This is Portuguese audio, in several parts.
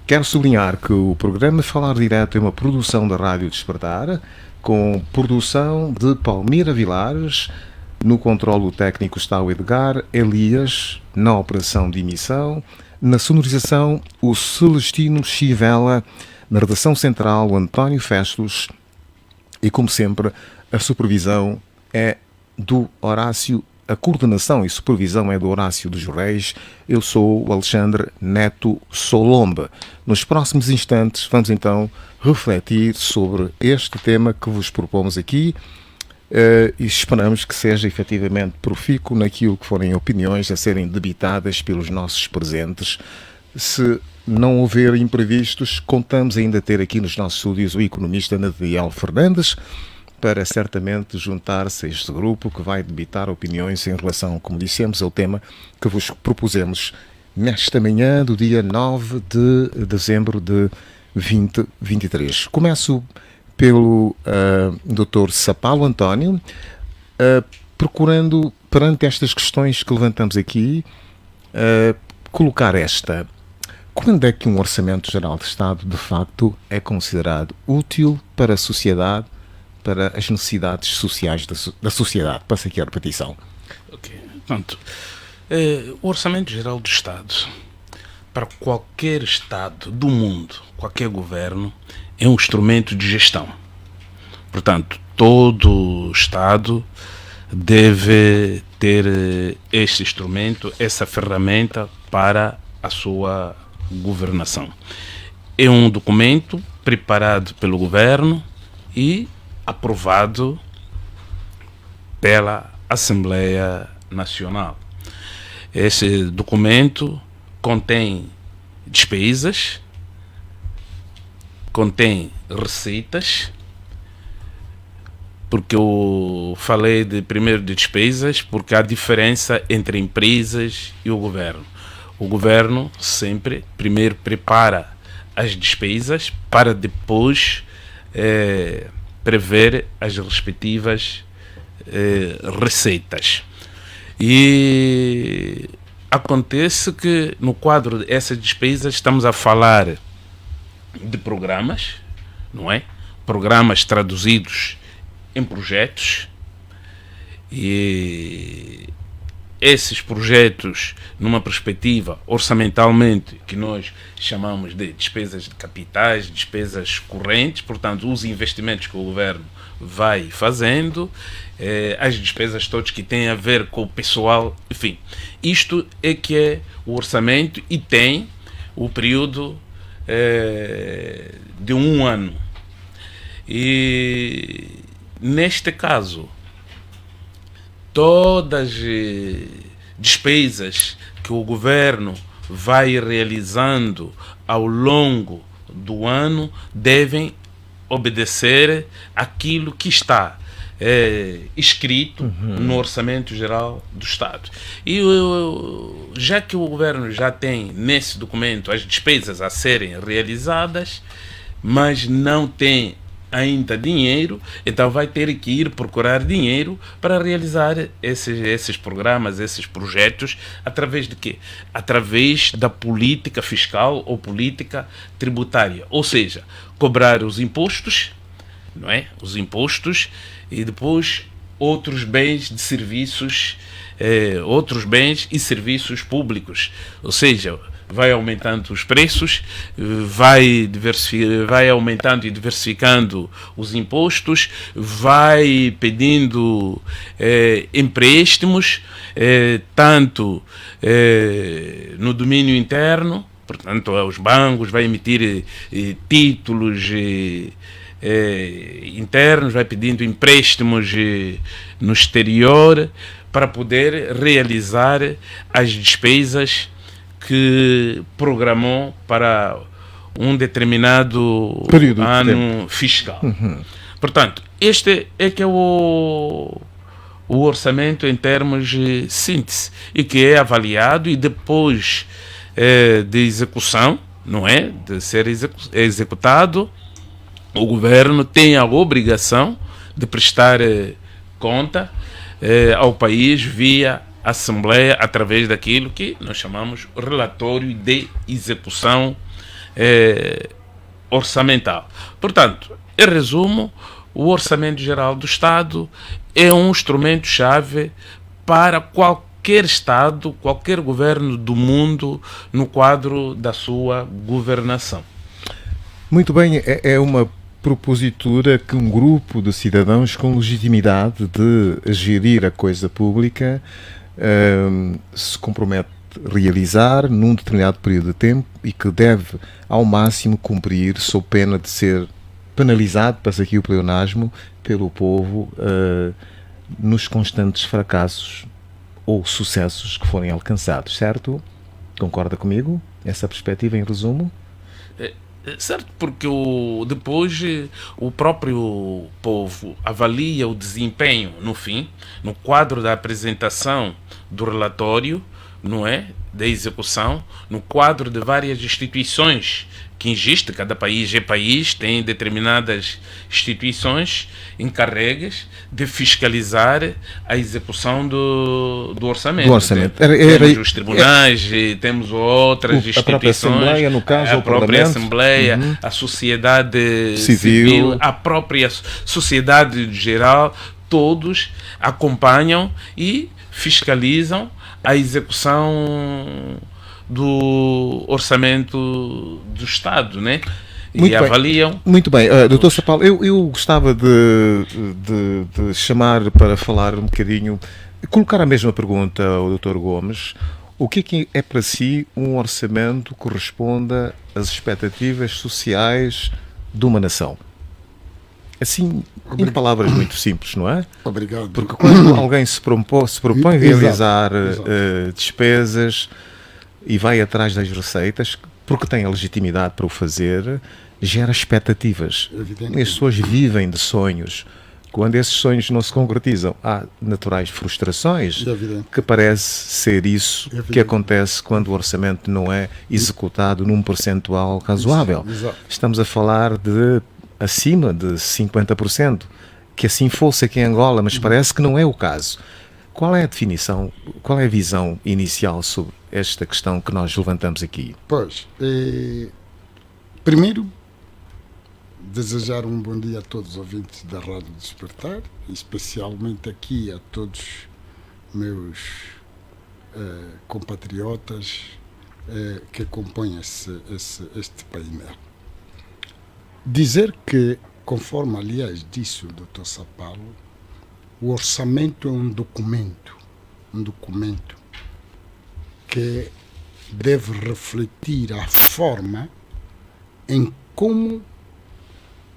Quero sublinhar que o programa Falar Direto é uma produção da Rádio Despertar, com produção de Palmira Vilares. No controlo técnico está o Edgar Elias, na operação de emissão. Na sonorização, o Celestino Chivela. Na redação central, o António Festos. E, como sempre, a supervisão é do Horácio. A coordenação e supervisão é do Horácio dos Reis. Eu sou o Alexandre Neto Solombe. Nos próximos instantes vamos então refletir sobre este tema que vos propomos aqui e esperamos que seja efetivamente profícuo naquilo que forem opiniões a serem debitadas pelos nossos presentes. Se não houver imprevistos, contamos ainda ter aqui nos nossos estúdios o economista Nadiel Fernandes, para certamente juntar-se a este grupo que vai debitar opiniões em relação, como dissemos, ao tema que vos propusemos nesta manhã do dia 9 de dezembro de 2023. Começo pelo Dr. Sapalo António, procurando, perante estas questões que levantamos aqui, colocar esta. Quando é que um Orçamento Geral de Estado, de facto, é considerado útil para a sociedade, para as necessidades sociais da sociedade? Passa aqui a repetição. Ok. Portanto, o Orçamento Geral do Estado, para qualquer Estado do mundo, qualquer governo, é um instrumento de gestão. Portanto, todo Estado deve ter este instrumento, essa ferramenta para a sua governação. É um documento preparado pelo governo e aprovado pela Assembleia Nacional. Esse documento contém despesas, contém receitas, porque eu falei primeiro de despesas, porque há diferença entre empresas e o governo. O governo sempre primeiro prepara as despesas para depois prever as respectivas receitas. E acontece que no quadro dessas despesas estamos a falar de programas, não é? Programas traduzidos em projetos, e esses projetos, numa perspectiva orçamentalmente, que nós chamamos de despesas de capitais, despesas correntes, portanto, os investimentos que o governo vai fazendo, as despesas todas que têm a ver com o pessoal, enfim. Isto é que é o orçamento e tem o período de 1 ano. E, neste caso, todas as despesas que o governo vai realizando ao longo do ano devem obedecer aquilo que está escrito no Orçamento Geral do Estado. E já que o governo já tem nesse documento as despesas a serem realizadas, mas não tem ainda dinheiro, então vai ter que ir procurar dinheiro para realizar esses programas, esses projetos, através de quê? Através da política fiscal ou política tributária, ou seja, cobrar os impostos, não é? Os impostos, e depois outros bens de serviços, outros bens e serviços públicos, ou seja, vai aumentando os preços, vai aumentando e diversificando os impostos, vai pedindo empréstimos, tanto no domínio interno, portanto, os bancos, vai emitir títulos internos, vai pedindo empréstimos no exterior para poder realizar as despesas que programou para um determinado período ano fiscal. Portanto, este é que é o orçamento em termos de síntese, e que é avaliado e depois de execução, não é? De ser executado, o governo tem a obrigação de prestar conta ao país via Assembleia, através daquilo que nós chamamos relatório de execução orçamental. Portanto, em resumo, o Orçamento Geral do Estado é um instrumento-chave para qualquer Estado, qualquer governo do mundo no quadro da sua governação. Muito bem, é uma propositura que um grupo de cidadãos com legitimidade de gerir a coisa pública se compromete a realizar num determinado período de tempo e que deve ao máximo cumprir sob pena de ser penalizado, passa aqui o pleonasmo, pelo povo nos constantes fracassos ou sucessos que forem alcançados, certo? Concorda comigo? Essa perspectiva em resumo? Certo, porque depois o próprio povo avalia o desempenho no fim, no quadro da apresentação do relatório, não é? Da execução, no quadro de várias instituições que existem, cada país tem determinadas instituições encarregues de fiscalizar a execução do orçamento. Temos os tribunais, temos outras instituições, a própria Assembleia, no caso, a própria Assembleia, a sociedade civil, a própria sociedade geral, todos acompanham e fiscalizam a execução do orçamento do Estado, né? Muito e bem. Avaliam. Muito bem, Dr. Sapal, eu gostava de chamar para falar um bocadinho, colocar a mesma pergunta ao Dr. Gomes. O que é para si um orçamento que corresponda às expectativas sociais de uma nação? Assim, em palavras muito simples, não é? Obrigado. Porque quando alguém se propõe realizar despesas e vai atrás das receitas, porque tem a legitimidade para o fazer, gera expectativas. As pessoas vivem de sonhos. Quando esses sonhos não se concretizam, há naturais frustrações, que parece ser isso que acontece quando o orçamento não é executado num percentual razoável. Estamos a falar de acima de 50%, que assim fosse aqui em Angola, mas parece que não é o caso. Qual é a definição, qual é a visão inicial sobre esta questão que nós levantamos aqui? Pois, primeiro, desejar um bom dia a todos os ouvintes da Rádio Despertar, especialmente aqui a todos meus compatriotas que compõem este painel. Dizer que, conforme aliás disse o Dr. Sapalo, o orçamento é um documento que deve refletir a forma em como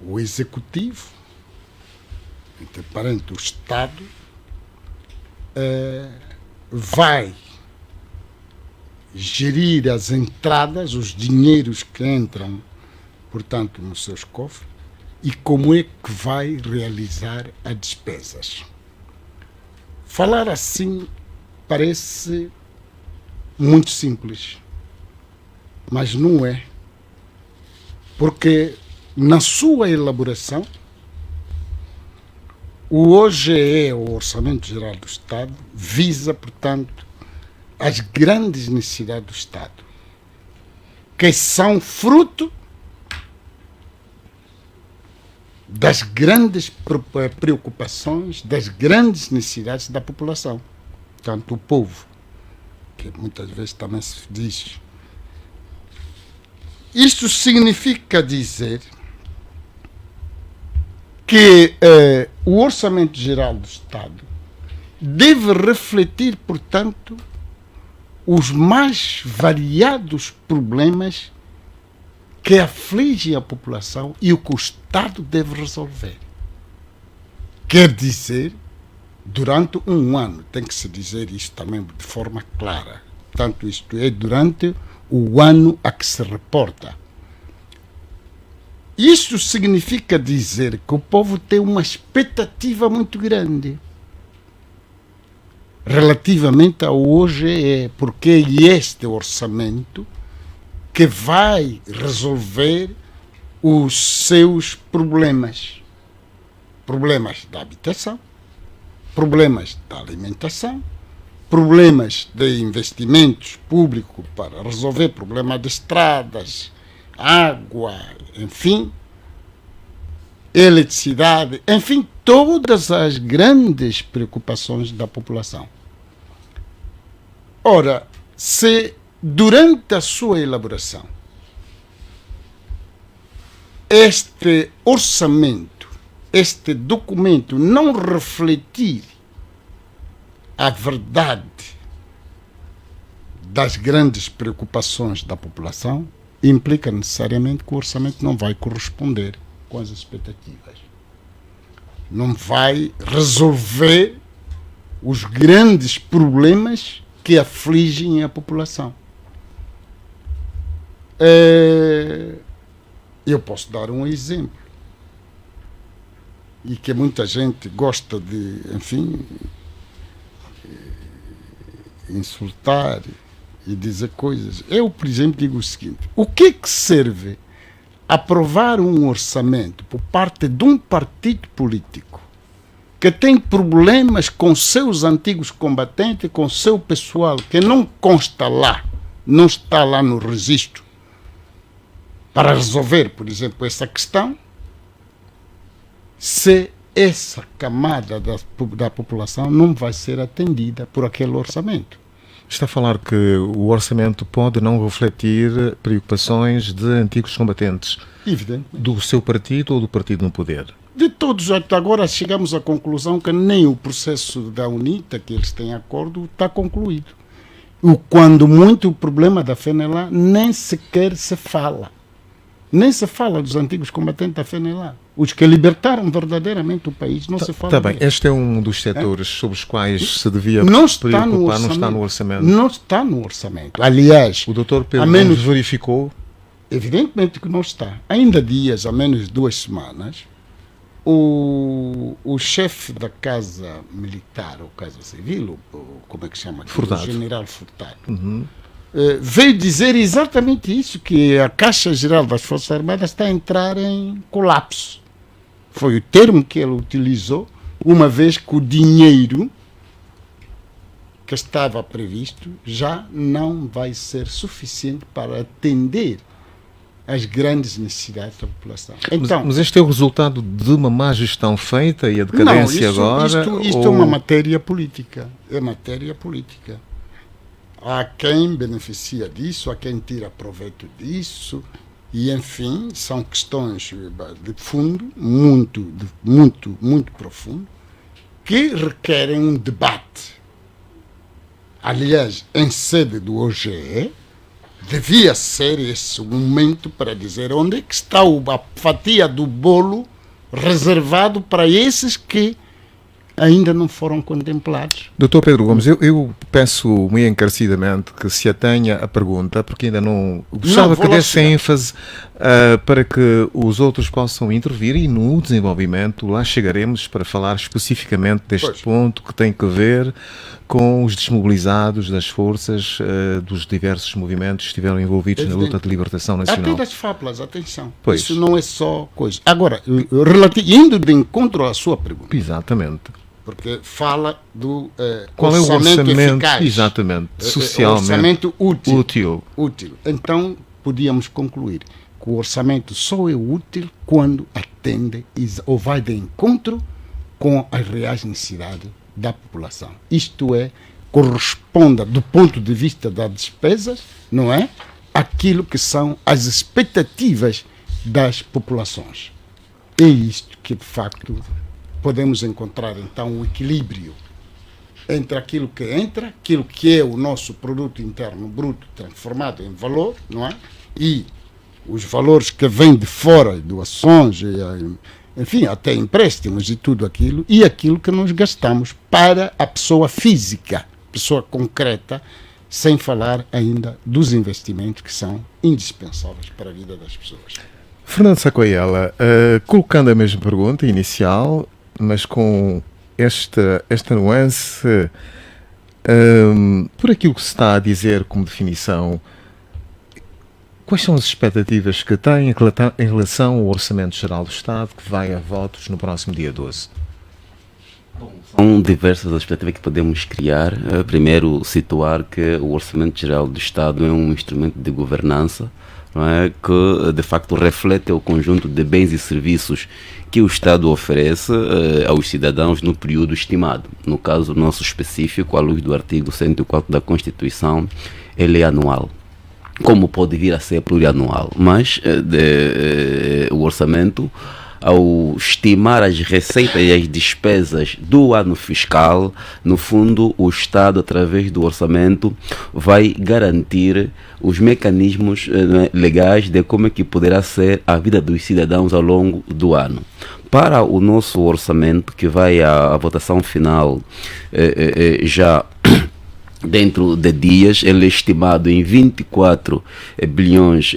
o Executivo, entre parênteses, o Estado, vai gerir as entradas, os dinheiros que entram, portanto, nos seus cofres, e como é que vai realizar as despesas. Falar assim parece muito simples, mas não é. Porque na sua elaboração, o OGE, o Orçamento Geral do Estado, visa, portanto, as grandes necessidades do Estado, que são fruto das grandes preocupações, das grandes necessidades da população. Portanto, o povo, que muitas vezes também se diz. Isto significa dizer que o Orçamento Geral do Estado deve refletir, portanto, os mais variados problemas que afligem a população e o que o Estado deve resolver. Quer dizer, durante um ano, tem que se dizer isto também de forma clara. Portanto, isto é durante o ano a que se reporta. Isso significa dizer que o povo tem uma expectativa muito grande relativamente ao OGE, porque é este orçamento que vai resolver os seus problemas. Problemas da habitação, problemas da alimentação, problemas de investimentos públicos para resolver problemas de estradas, água, enfim, eletricidade, enfim, todas as grandes preocupações da população. Ora, se durante a sua elaboração este orçamento, este documento não refletir a verdade das grandes preocupações da população, implica necessariamente que o orçamento não vai corresponder com as expectativas. Não vai resolver os grandes problemas que afligem a população. Eu posso dar um exemplo, e que muita gente gosta de, enfim, insultar e dizer coisas. Eu, por exemplo, digo o seguinte: o que é que serve aprovar um orçamento por parte de um partido político que tem problemas com seus antigos combatentes, com seu pessoal, que não consta lá, não está lá no registro, para resolver, por exemplo, essa questão, se essa camada da população não vai ser atendida por aquele orçamento? Está a falar que o orçamento pode não refletir preocupações de antigos combatentes, evidentemente, do seu partido ou do partido no poder? De todos, até agora chegamos à conclusão que nem o processo da UNITA, que eles têm acordo, está concluído. Quando muito o problema da FENELA nem sequer se fala. Nem se fala dos antigos combatentes da FENELA. Os que libertaram verdadeiramente o país, não se fala. Está bem, deles. este é um dos setores sobre os quais se devia Não está preocupar, no não está no orçamento. Não está no orçamento. Aliás, O doutor Pedro a menos, Gomes verificou. evidentemente que não está. Ainda há dias, há menos de 2 semanas, o chefe da Casa Militar, ou Casa Civil, como é que se chama? Furtado. O general Furtado, veio dizer exatamente isso, que a Caixa Geral das Forças Armadas está a entrar em colapso. Foi o termo que ele utilizou, uma vez que o dinheiro que estava previsto já não vai ser suficiente para atender as grandes necessidades da população. Então, Mas este é o resultado de uma má gestão feita e a decadência agora? Isto é uma matéria política. É matéria política. Há quem beneficia disso, há quem tira proveito disso, e enfim, são questões de fundo, muito profundo, que requerem um debate. Aliás, em sede do OGE, devia ser esse o momento para dizer onde é que está a fatia do bolo reservado para esses que ainda não foram contemplados. Dr. Pedro Gomes, eu peço muito encarecidamente que se atenha à pergunta, porque ainda não gostava que desse ênfase para que os outros possam intervir, e no desenvolvimento lá chegaremos para falar especificamente deste ponto que tem que ver com os desmobilizados das forças dos diversos movimentos que estiveram envolvidos na luta de libertação nacional. Até das fábulas, atenção. Pois. Isso não é só coisa. Agora, indo de encontro à sua pergunta. Exatamente. Porque fala do qual é o orçamento eficaz, exatamente, socialmente orçamento útil. útil. Então, podíamos concluir que o orçamento só é útil quando atende ou vai de encontro com as reais necessidades da população. Isto é, corresponda do ponto de vista das despesas, não é? Aquilo que são as expectativas das populações. É isto que, de facto, podemos encontrar, então, um equilíbrio entre aquilo que é o nosso produto interno bruto transformado em valor, não é? E os valores que vêm de fora, doações, enfim, até empréstimos e tudo aquilo, e aquilo que nós gastamos para a pessoa física, pessoa concreta, sem falar ainda dos investimentos que são indispensáveis para a vida das pessoas. Fernando Sacoiela, colocando a mesma pergunta inicial, mas com esta nuance, por aquilo que se está a dizer como definição, quais são as expectativas que tem em relação ao Orçamento Geral do Estado, que vai a votos no próximo dia 12? São diversas as expectativas que podemos criar. Primeiro, situar que o Orçamento Geral do Estado é um instrumento de governança não é, que de facto reflete o conjunto de bens e serviços que o Estado oferece aos cidadãos no período estimado. No caso nosso específico, à luz do artigo 104 da Constituição, ele é anual. Como pode vir a ser plurianual, mas o orçamento, ao estimar as receitas e as despesas do ano fiscal, no fundo o Estado, através do orçamento, vai garantir os mecanismos legais de como é que poderá ser a vida dos cidadãos ao longo do ano. Para o nosso orçamento, que vai à votação final já dentro de dias, ele é estimado em 24 bilhões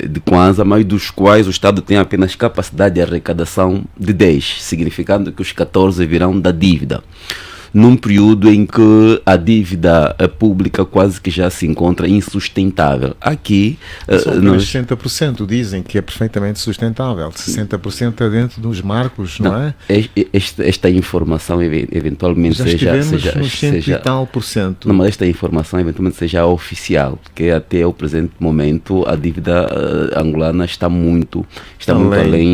de kwanza, mas dos quais o Estado tem apenas capacidade de arrecadação de 10, significando que os 14 virão da dívida, num período em que a dívida pública quase que já se encontra insustentável. Aqui nós 60% dizem que é perfeitamente sustentável, 60% é dentro dos marcos, não é? Esta informação eventualmente já seja nos 100 e tal por cento. Não, mas esta informação eventualmente seja oficial, porque até o presente momento a dívida angolana está muito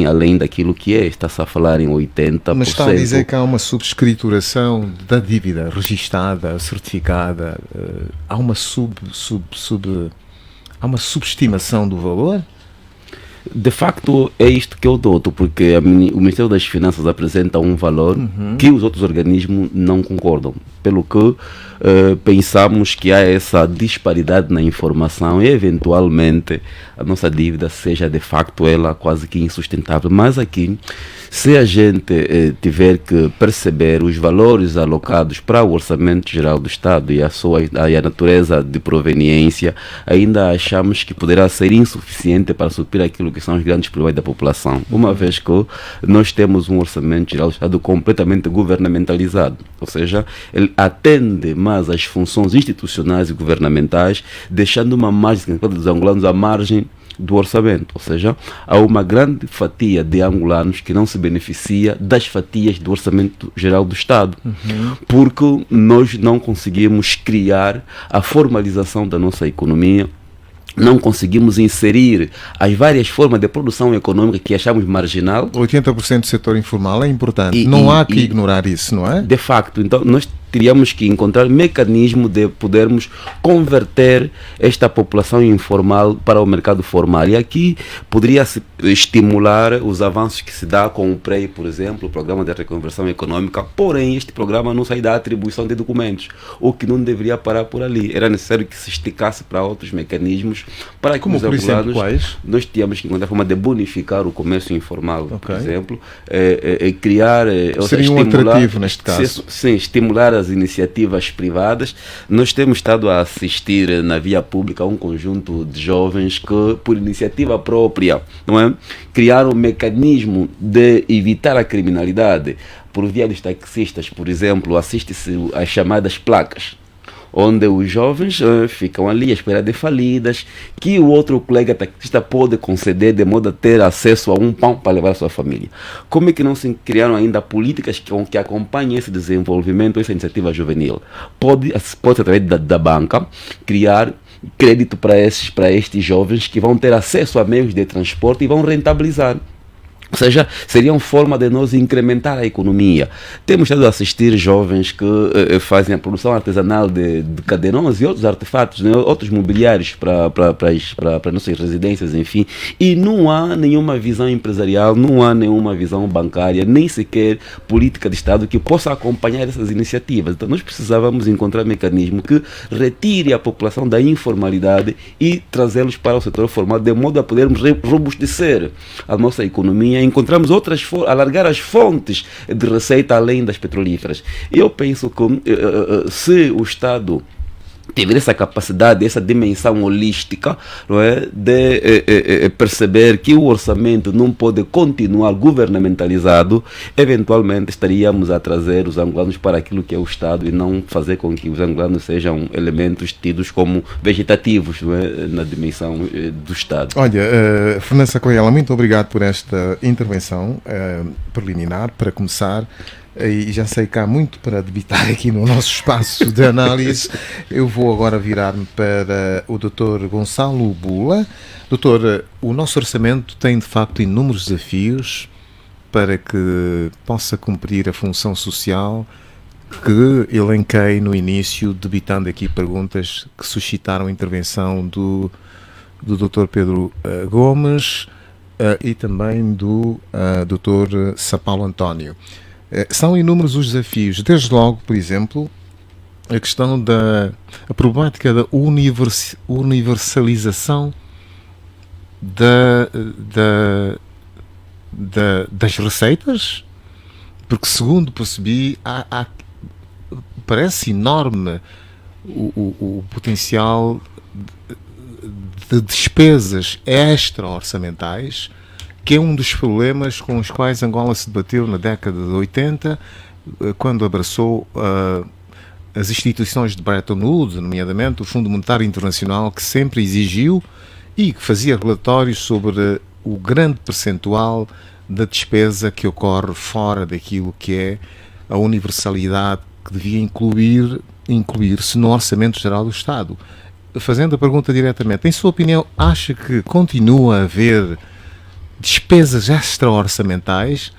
além daquilo que é. Está-se a falar em 80%. Mas está a dizer que há uma subscrituração da dívida registada, certificada, há uma há uma subestimação do valor? De facto, é isto que eu noto, porque o Ministério das Finanças apresenta um valor que os outros organismos não concordam, pelo que pensamos que há essa disparidade na informação e, eventualmente, a nossa dívida seja, de facto, ela quase que insustentável. Mas aqui, se a gente tiver que perceber os valores alocados para o Orçamento Geral do Estado e a natureza de proveniência, ainda achamos que poderá ser insuficiente para suprir aquilo que são os grandes problemas da população, uma vez que nós temos um Orçamento Geral do Estado completamente governamentalizado, ou seja, ele atende mais às funções institucionais e governamentais, deixando uma margem dos angolanos à margem do orçamento, ou seja, há uma grande fatia de angolanos que não se beneficia das fatias do Orçamento Geral do Estado, porque nós não conseguimos criar a formalização da nossa economia, não conseguimos inserir as várias formas de produção econômica que achamos marginal. 80% do setor informal é importante, não há que ignorar isso, não é? De facto, então nós teríamos que encontrar mecanismo de podermos converter esta população informal para o mercado formal. E aqui poderia-se estimular os avanços que se dá com o PREI, por exemplo, o Programa de Reconversão Econômica, porém este programa não sai da atribuição de documentos, o que não deveria parar por ali. Era necessário que se esticasse para outros mecanismos, para que como os angolanos, nós tínhamos que encontrar a forma de bonificar o comércio informal, por exemplo, criar... Seria um atrativo neste caso. Sim, estimular as iniciativas privadas. Nós temos estado a assistir na via pública a um conjunto de jovens que, por iniciativa própria, não é, criaram um mecanismo de evitar a criminalidade. Por via dos taxistas, por exemplo, assiste-se às chamadas placas, onde os jovens ficam ali à espera de falidas, que o outro colega taxista pode conceder de modo a ter acesso a um pão para levar a sua família. Como é que não se criaram ainda políticas que acompanhem esse desenvolvimento, essa iniciativa juvenil? Pode através da banca, criar crédito para estes jovens que vão ter acesso a meios de transporte e vão rentabilizar. Ou seja, seria uma forma de nós incrementar a economia. Temos estado a assistir jovens que fazem a produção artesanal de cadeirões e outros artefatos, né, outros mobiliários para nossas residências, enfim, e não há nenhuma visão empresarial, não há nenhuma visão bancária, nem sequer política de Estado que possa acompanhar essas iniciativas. Então nós precisávamos encontrar um mecanismo que retire a população da informalidade e trazê-los para o setor formal, de modo a podermos robustecer a nossa economia. Encontramos alargar as fontes de receita além das petrolíferas. Eu penso que se o Estado tiver essa capacidade, essa dimensão holística, não é, de perceber que o orçamento não pode continuar governamentalizado, eventualmente estaríamos a trazer os angolanos para aquilo que é o Estado e não fazer com que os angolanos sejam elementos tidos como vegetativos, não é, na dimensão do Estado. Olha, Fernanda Sacoiela, muito obrigado por esta intervenção preliminar. Para começar, e já sei que há muito para debitar aqui no nosso espaço de análise. Eu vou agora virar-me para o Dr. Gonçalo Bula. Doutor, o nosso orçamento tem de facto inúmeros desafios para que possa cumprir a função social que elenquei no início, debitando aqui perguntas que suscitaram a intervenção do Dr. Pedro Gomes e também do Dr. São Paulo António. São inúmeros os desafios, desde logo, por exemplo, a questão a problemática da universalização das receitas, porque, segundo percebi, parece enorme o potencial de despesas extra-orçamentais, que é um dos problemas com os quais Angola se debateu na década de 80, quando abraçou as instituições de Bretton Woods, nomeadamente o Fundo Monetário Internacional, que sempre exigiu e que fazia relatórios sobre o grande percentual da despesa que ocorre fora daquilo que é a universalidade que devia incluir-se no Orçamento Geral do Estado. Fazendo a pergunta diretamente, em sua opinião, acha que continua a haver despesas extra-orçamentais?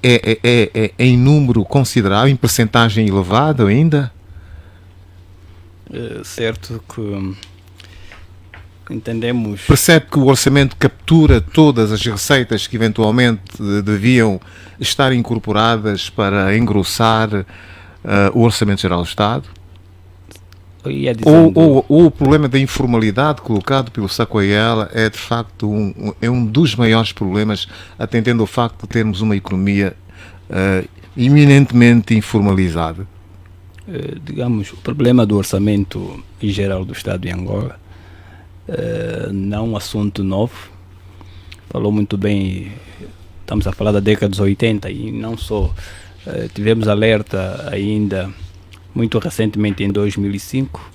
É em número considerável, em percentagem elevada ainda? Certo que entendemos... Percebe que o orçamento captura todas as receitas que eventualmente deviam estar incorporadas para engrossar o Orçamento Geral do Estado? Ou o problema da informalidade colocado pelo Sacoiela é de facto um dos maiores problemas, atendendo ao facto de termos uma economia eminentemente informalizada? Digamos, o problema do orçamento em geral do Estado de Angola não é um assunto novo. Falou muito bem, estamos a falar da década dos 80 e não só. Tivemos alerta ainda muito recentemente, em 2005,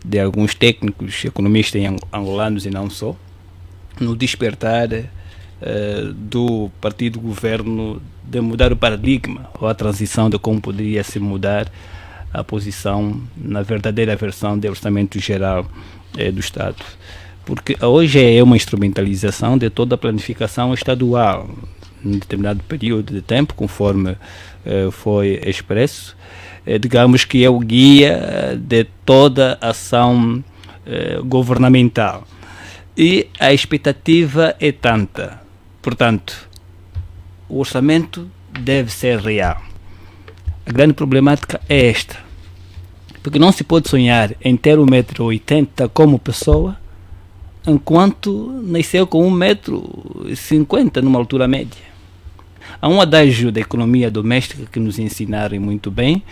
de alguns técnicos, economistas angolanos e não só, no despertar do partido governo de mudar o paradigma ou a transição de como poderia se mudar a posição na verdadeira versão do orçamento geral do Estado. Porque hoje é uma instrumentalização de toda a planificação estadual, em determinado período de tempo, conforme foi expresso. Digamos que é o guia de toda a ação governamental. E a expectativa é tanta. Portanto, o orçamento deve ser real. A grande problemática é esta. Porque não se pode sonhar em ter 1,80 m como pessoa, enquanto nasceu com 1,50 m numa altura média. Há um adágio da economia doméstica que nos ensinaram muito bem,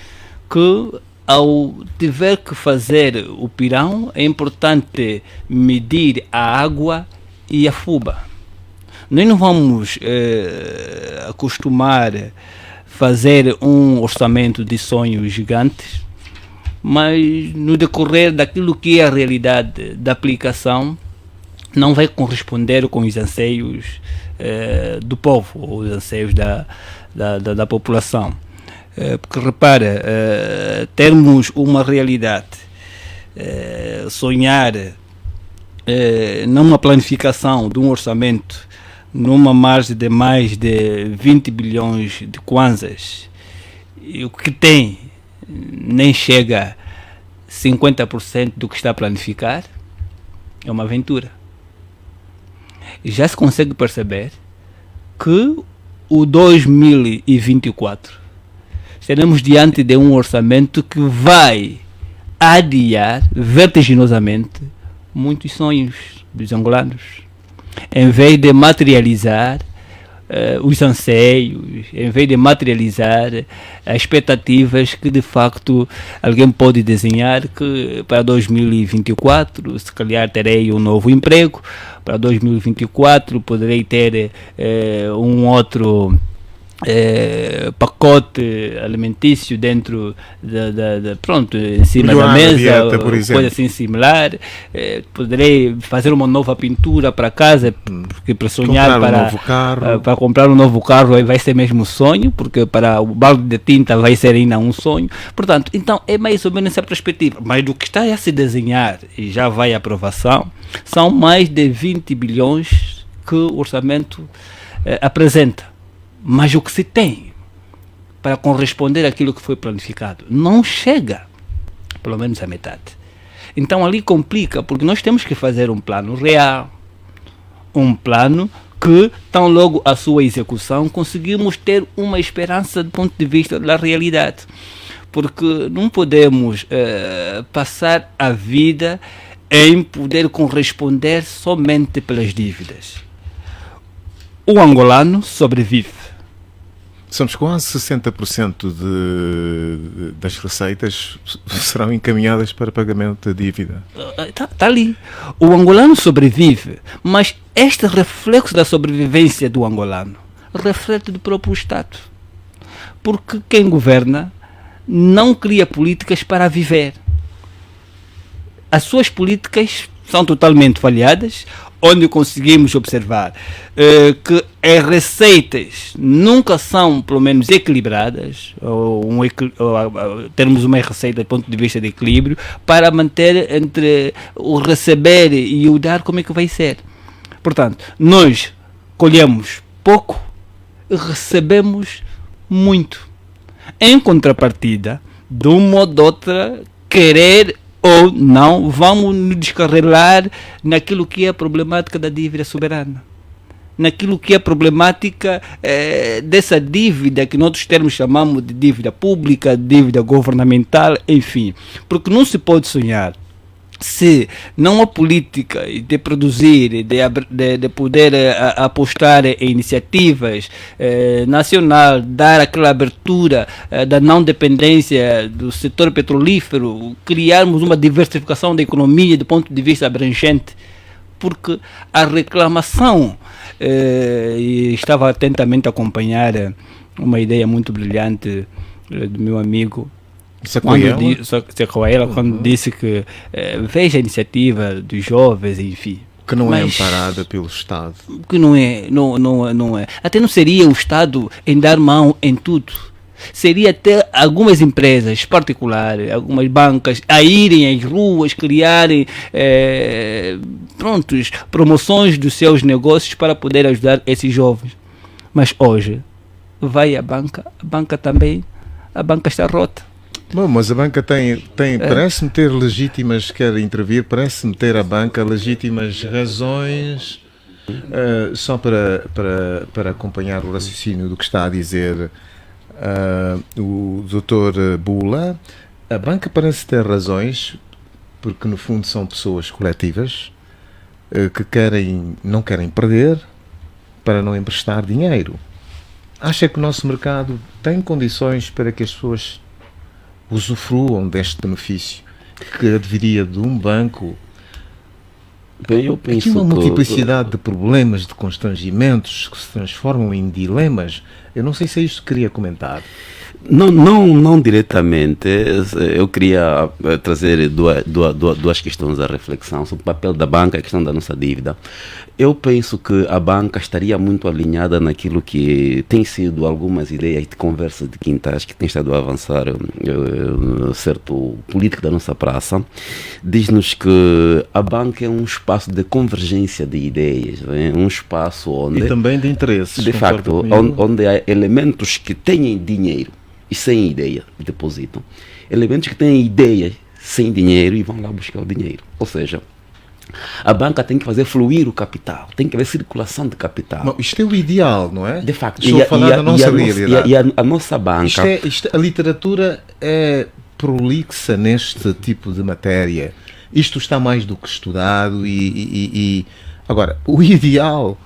que ao tiver que fazer o pirão é importante medir a água e a fuba. Nós não vamos acostumar a fazer um orçamento de sonhos gigantes, mas no decorrer daquilo que é a realidade da aplicação não vai corresponder com os anseios do povo, ou os anseios da população. Porque repara, termos uma realidade, sonhar numa planificação de um orçamento numa margem de mais de 20 bilhões de kwanzas, e o que tem nem chega a 50% do que está a planificar, é uma aventura. Já se consegue perceber que o 2024 estaremos diante de um orçamento que vai adiar vertiginosamente muitos sonhos dos angolanos, em vez de materializar os anseios, em vez de materializar as expectativas que de facto alguém pode desenhar, que para 2024 se calhar terei um novo emprego, para 2024 poderei ter um outro pacote alimentício dentro pronto, em cima da mesa, dieta, por exemplo. coisa assim similar. Poderei fazer uma nova pintura para casa, porque para sonhar Comprar um novo carro. para comprar um novo carro aí vai ser mesmo um sonho, porque para o balde de tinta vai ser ainda um sonho. Portanto, então é mais ou menos essa perspectiva. Mas do que está a se desenhar e já vai à aprovação, são mais de 20 bilhões que o orçamento apresenta. Mas o que se tem para corresponder àquilo que foi planificado não chega, pelo menos à metade. Então ali complica, porque nós temos que fazer um plano real, um plano que, tão logo a sua execução, conseguimos ter uma esperança do ponto de vista da realidade. Porque não podemos passar a vida em poder corresponder somente pelas dívidas. O angolano sobrevive. Somos quase 60% das receitas serão encaminhadas para pagamento de dívida. Está ali. O angolano sobrevive, mas este reflexo da sobrevivência do angolano reflete do próprio Estado. Porque quem governa não cria políticas para viver. As suas políticas são totalmente falhadas, onde conseguimos observar que as receitas nunca são, pelo menos, equilibradas, ou termos uma receita do ponto de vista de equilíbrio, para manter entre o receber e o dar, como é que vai ser. Portanto, nós colhemos pouco e recebemos muito. Em contrapartida, de um modo ou outro, querer ou não, vamos nos descarrilar naquilo que é a problemática da dívida soberana, naquilo que é a problemática dessa dívida que nós termos chamamos de dívida pública, dívida governamental, enfim, porque não se pode sonhar se não há política de produzir, de poder apostar em iniciativas nacional, dar aquela abertura da não dependência do setor petrolífero, criarmos uma diversificação da economia do ponto de vista abrangente, porque a reclamação, e estava atentamente a acompanhar uma ideia muito brilhante do meu amigo Secoela, quando disse que veja a iniciativa dos jovens, enfim. Que não é amparada pelo Estado. Que não é. Até não seria o Estado em dar mão em tudo. Seria até algumas empresas particulares, algumas bancas, a irem às ruas, criarem promoções dos seus negócios para poder ajudar esses jovens. Mas hoje, vai a banca também, a banca está rota. Bom, mas a banca tem parece-me ter legítimas, quer intervir, parece-me ter a banca legítimas razões, só para acompanhar o raciocínio do que está a dizer o Dr. Bula. A banca parece ter razões, porque no fundo são pessoas coletivas que não querem perder para não emprestar dinheiro. Acha que o nosso mercado tem condições para que as pessoas usufruam deste benefício que adviria de um banco? Bem, eu penso aqui uma multiplicidade de problemas, de constrangimentos que se transformam em dilemas. Eu não sei se é isto que queria comentar. Não diretamente. Eu queria trazer duas questões à reflexão sobre o papel da banca e a questão da nossa dívida. Eu penso que a banca estaria muito alinhada naquilo que tem sido algumas ideias de conversa de quintais que tem estado a avançar certo político da nossa praça. Diz-nos que a banca é um espaço de convergência de ideias, um espaço onde... E também de interesses. De facto, onde há elementos que têm dinheiro e sem ideia depositam. Elementos que têm ideia sem dinheiro e vão lá buscar o dinheiro. Ou seja, a banca tem que fazer fluir o capital, tem que haver circulação de capital. Bom, isto é o ideal, não é? De facto. Estou a falar da nossa realidade. E a nossa banca... A literatura é prolixa neste tipo de matéria. Isto está mais do que estudado Agora, o ideal...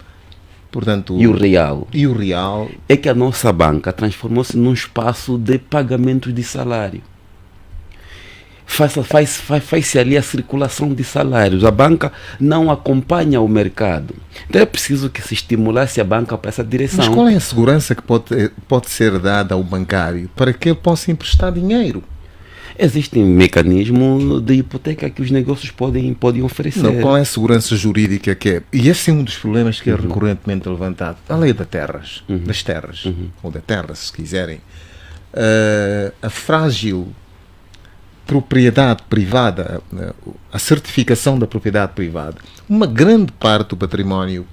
Portanto, E o real é que a nossa banca transformou-se num espaço de pagamento de salário. faz-se ali a circulação de salários. A banca não acompanha o mercado. Então é preciso que se estimulasse a banca para essa direção. Mas qual é a segurança que pode ser dada ao bancário para que ele possa emprestar dinheiro? Existe um mecanismo de hipoteca que os negócios podem oferecer. Não, qual é a segurança jurídica que é? E esse é um dos problemas que é recorrentemente levantado. A lei das terras, ou da terra, se quiserem. A frágil propriedade privada, a certificação da propriedade privada. Uma grande parte do património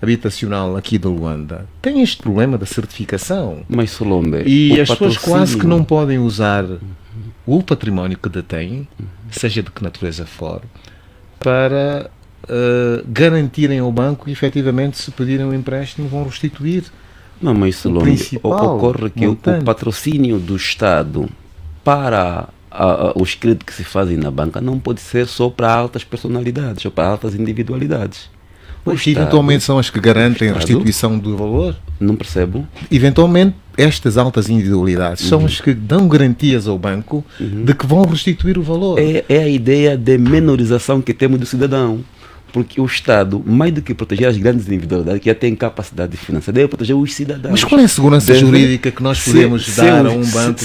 habitacional aqui da Luanda tem este problema da certificação. Mas, Solombe, e as pessoas quase que não podem usar o património que detêm, seja de que natureza for, para garantirem ao banco que efetivamente, se pedirem um empréstimo, vão restituir. Não, mas Solombe, ocorre que o patrocínio do Estado para os créditos que se fazem na banca não pode ser só para altas personalidades ou para altas individualidades. Pois, eventualmente são as que garantem a restituição do valor. Não percebo. Eventualmente, estas altas individualidades são as que dão garantias ao banco de que vão restituir o valor. É a ideia de menorização que temos do cidadão. Porque o Estado, mais do que proteger as grandes individualidades que já têm capacidade financeira, deve proteger os cidadãos. Mas qual é a segurança jurídica que nós podemos dar a um banco?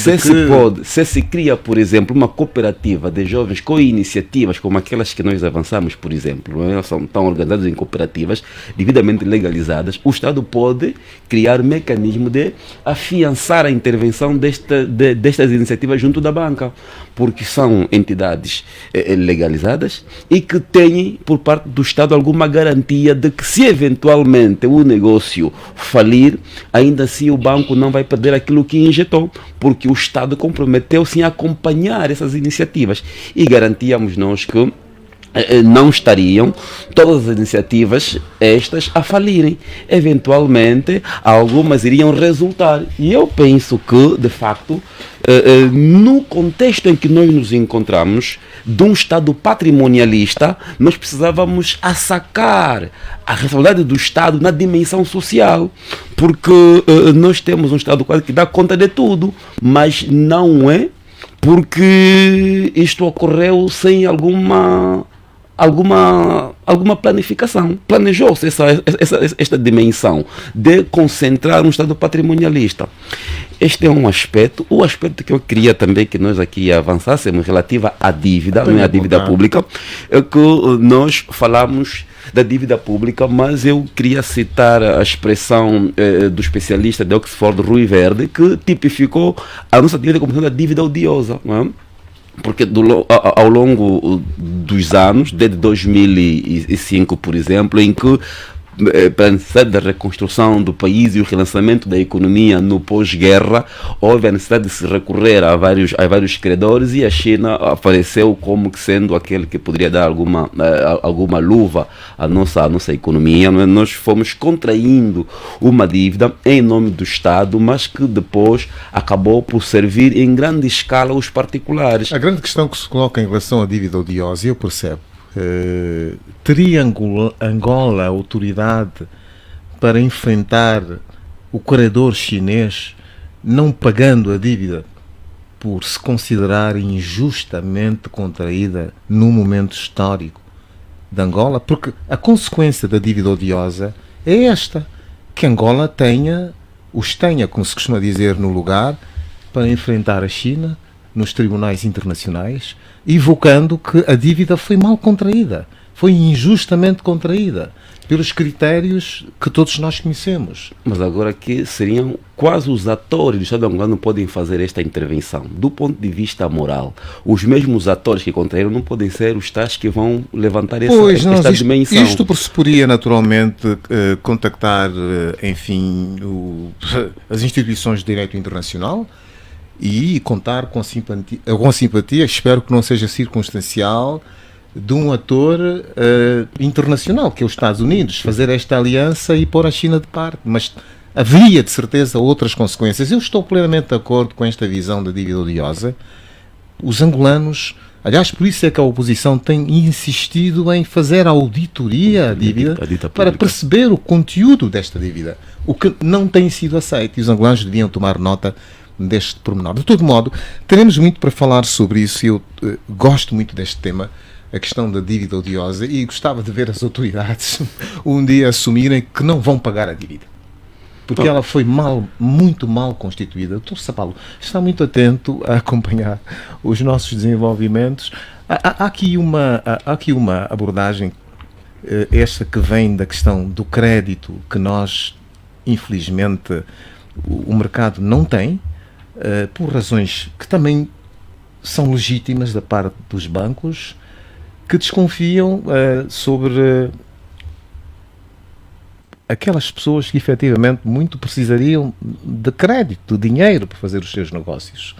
Se se cria, por exemplo, uma cooperativa de jovens com iniciativas como aquelas que nós avançamos, por exemplo, elas estão organizadas em cooperativas devidamente legalizadas, o Estado pode criar um mecanismo de afiançar a intervenção destas iniciativas junto da banca, porque são entidades legalizadas e que têm, por parte do Estado, alguma garantia de que, se eventualmente o negócio falir, ainda assim o banco não vai perder aquilo que injetou, porque o Estado comprometeu-se em acompanhar essas iniciativas, e garantíamos nós que não estariam todas as iniciativas estas a falirem. Eventualmente algumas iriam resultar, e eu penso que, de facto, no contexto em que nós nos encontramos, de um Estado patrimonialista, nós precisávamos assacar a responsabilidade do Estado na dimensão social, porque nós temos um Estado quase que dá conta de tudo, mas não é porque isto ocorreu sem alguma planificação. Planejou-se esta dimensão de concentrar um Estado patrimonialista. Este é um aspecto. O aspecto que eu queria também que nós aqui avançássemos relativa à dívida, não é a dívida pública, é que nós falamos da dívida pública, mas eu queria citar a expressão do especialista de Oxford, Rui Verde, que tipificou a nossa dívida como sendo a dívida odiosa, não é? Porque ao longo dos anos, desde 2005, por exemplo, em que, para a necessidade da reconstrução do país e o relançamento da economia no pós-guerra, houve a necessidade de se recorrer a vários credores, e a China apareceu como que sendo aquele que poderia dar alguma luva à nossa economia. Nós fomos contraindo uma dívida em nome do Estado, mas que depois acabou por servir em grande escala aos particulares. A grande questão que se coloca em relação à dívida odiosa, eu percebo, teria Angola autoridade para enfrentar o credor chinês não pagando a dívida por se considerar injustamente contraída num momento histórico de Angola? Porque a consequência da dívida odiosa é esta, que Angola tenha, como se costuma dizer, no lugar para enfrentar a China nos tribunais internacionais, evocando que a dívida foi mal contraída, foi injustamente contraída, pelos critérios que todos nós conhecemos. Mas agora que seriam quase os atores do Estado angolano podem fazer esta intervenção. Do ponto de vista moral, os mesmos atores que contraíram não podem ser os tais que vão levantar esta dimensão. Isto pressuporia naturalmente contactar, enfim, as instituições de direito internacional, e contar com simpatia, espero que não seja circunstancial, de um ator internacional, que é os Estados Unidos, fazer esta aliança e pôr a China de parte. Mas haveria, de certeza, outras consequências. Eu estou plenamente de acordo com esta visão da dívida odiosa. Os angolanos, aliás, por isso é que a oposição tem insistido em fazer a auditoria à dívida para perceber o conteúdo desta dívida, o que não tem sido aceito. E os angolanos deviam tomar nota deste pormenor. De todo modo, teremos muito para falar sobre isso. Eu gosto muito deste tema, a questão da dívida odiosa, e gostava de ver as autoridades um dia assumirem que não vão pagar a dívida. Porque ela foi muito mal constituída. O Dr. Sapalo está muito atento a acompanhar os nossos desenvolvimentos. Há aqui uma abordagem, esta que vem da questão do crédito, que nós, infelizmente, o mercado não tem, por razões que também são legítimas da parte dos bancos, que desconfiam sobre aquelas pessoas que efetivamente muito precisariam de crédito, de dinheiro para fazer os seus negócios.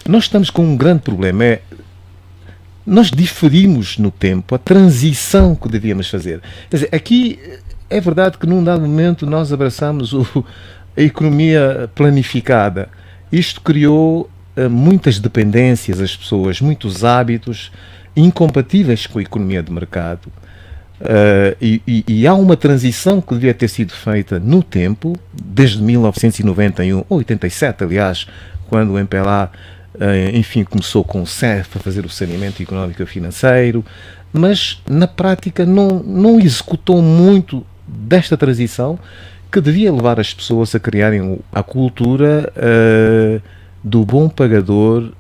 Nós estamos com um grande problema, nós diferimos no tempo a transição que devíamos fazer. Quer dizer, aqui é verdade que num dado momento nós abraçamos a economia planificada. Isto criou muitas dependências às pessoas, muitos hábitos incompatíveis com a economia de mercado. E há uma transição que devia ter sido feita no tempo, desde 1991, ou 87, aliás, quando o MPLA, enfim, começou com o CEF a fazer o saneamento económico e financeiro, mas na prática não executou muito desta transição, que devia levar as pessoas a criarem a cultura do bom pagador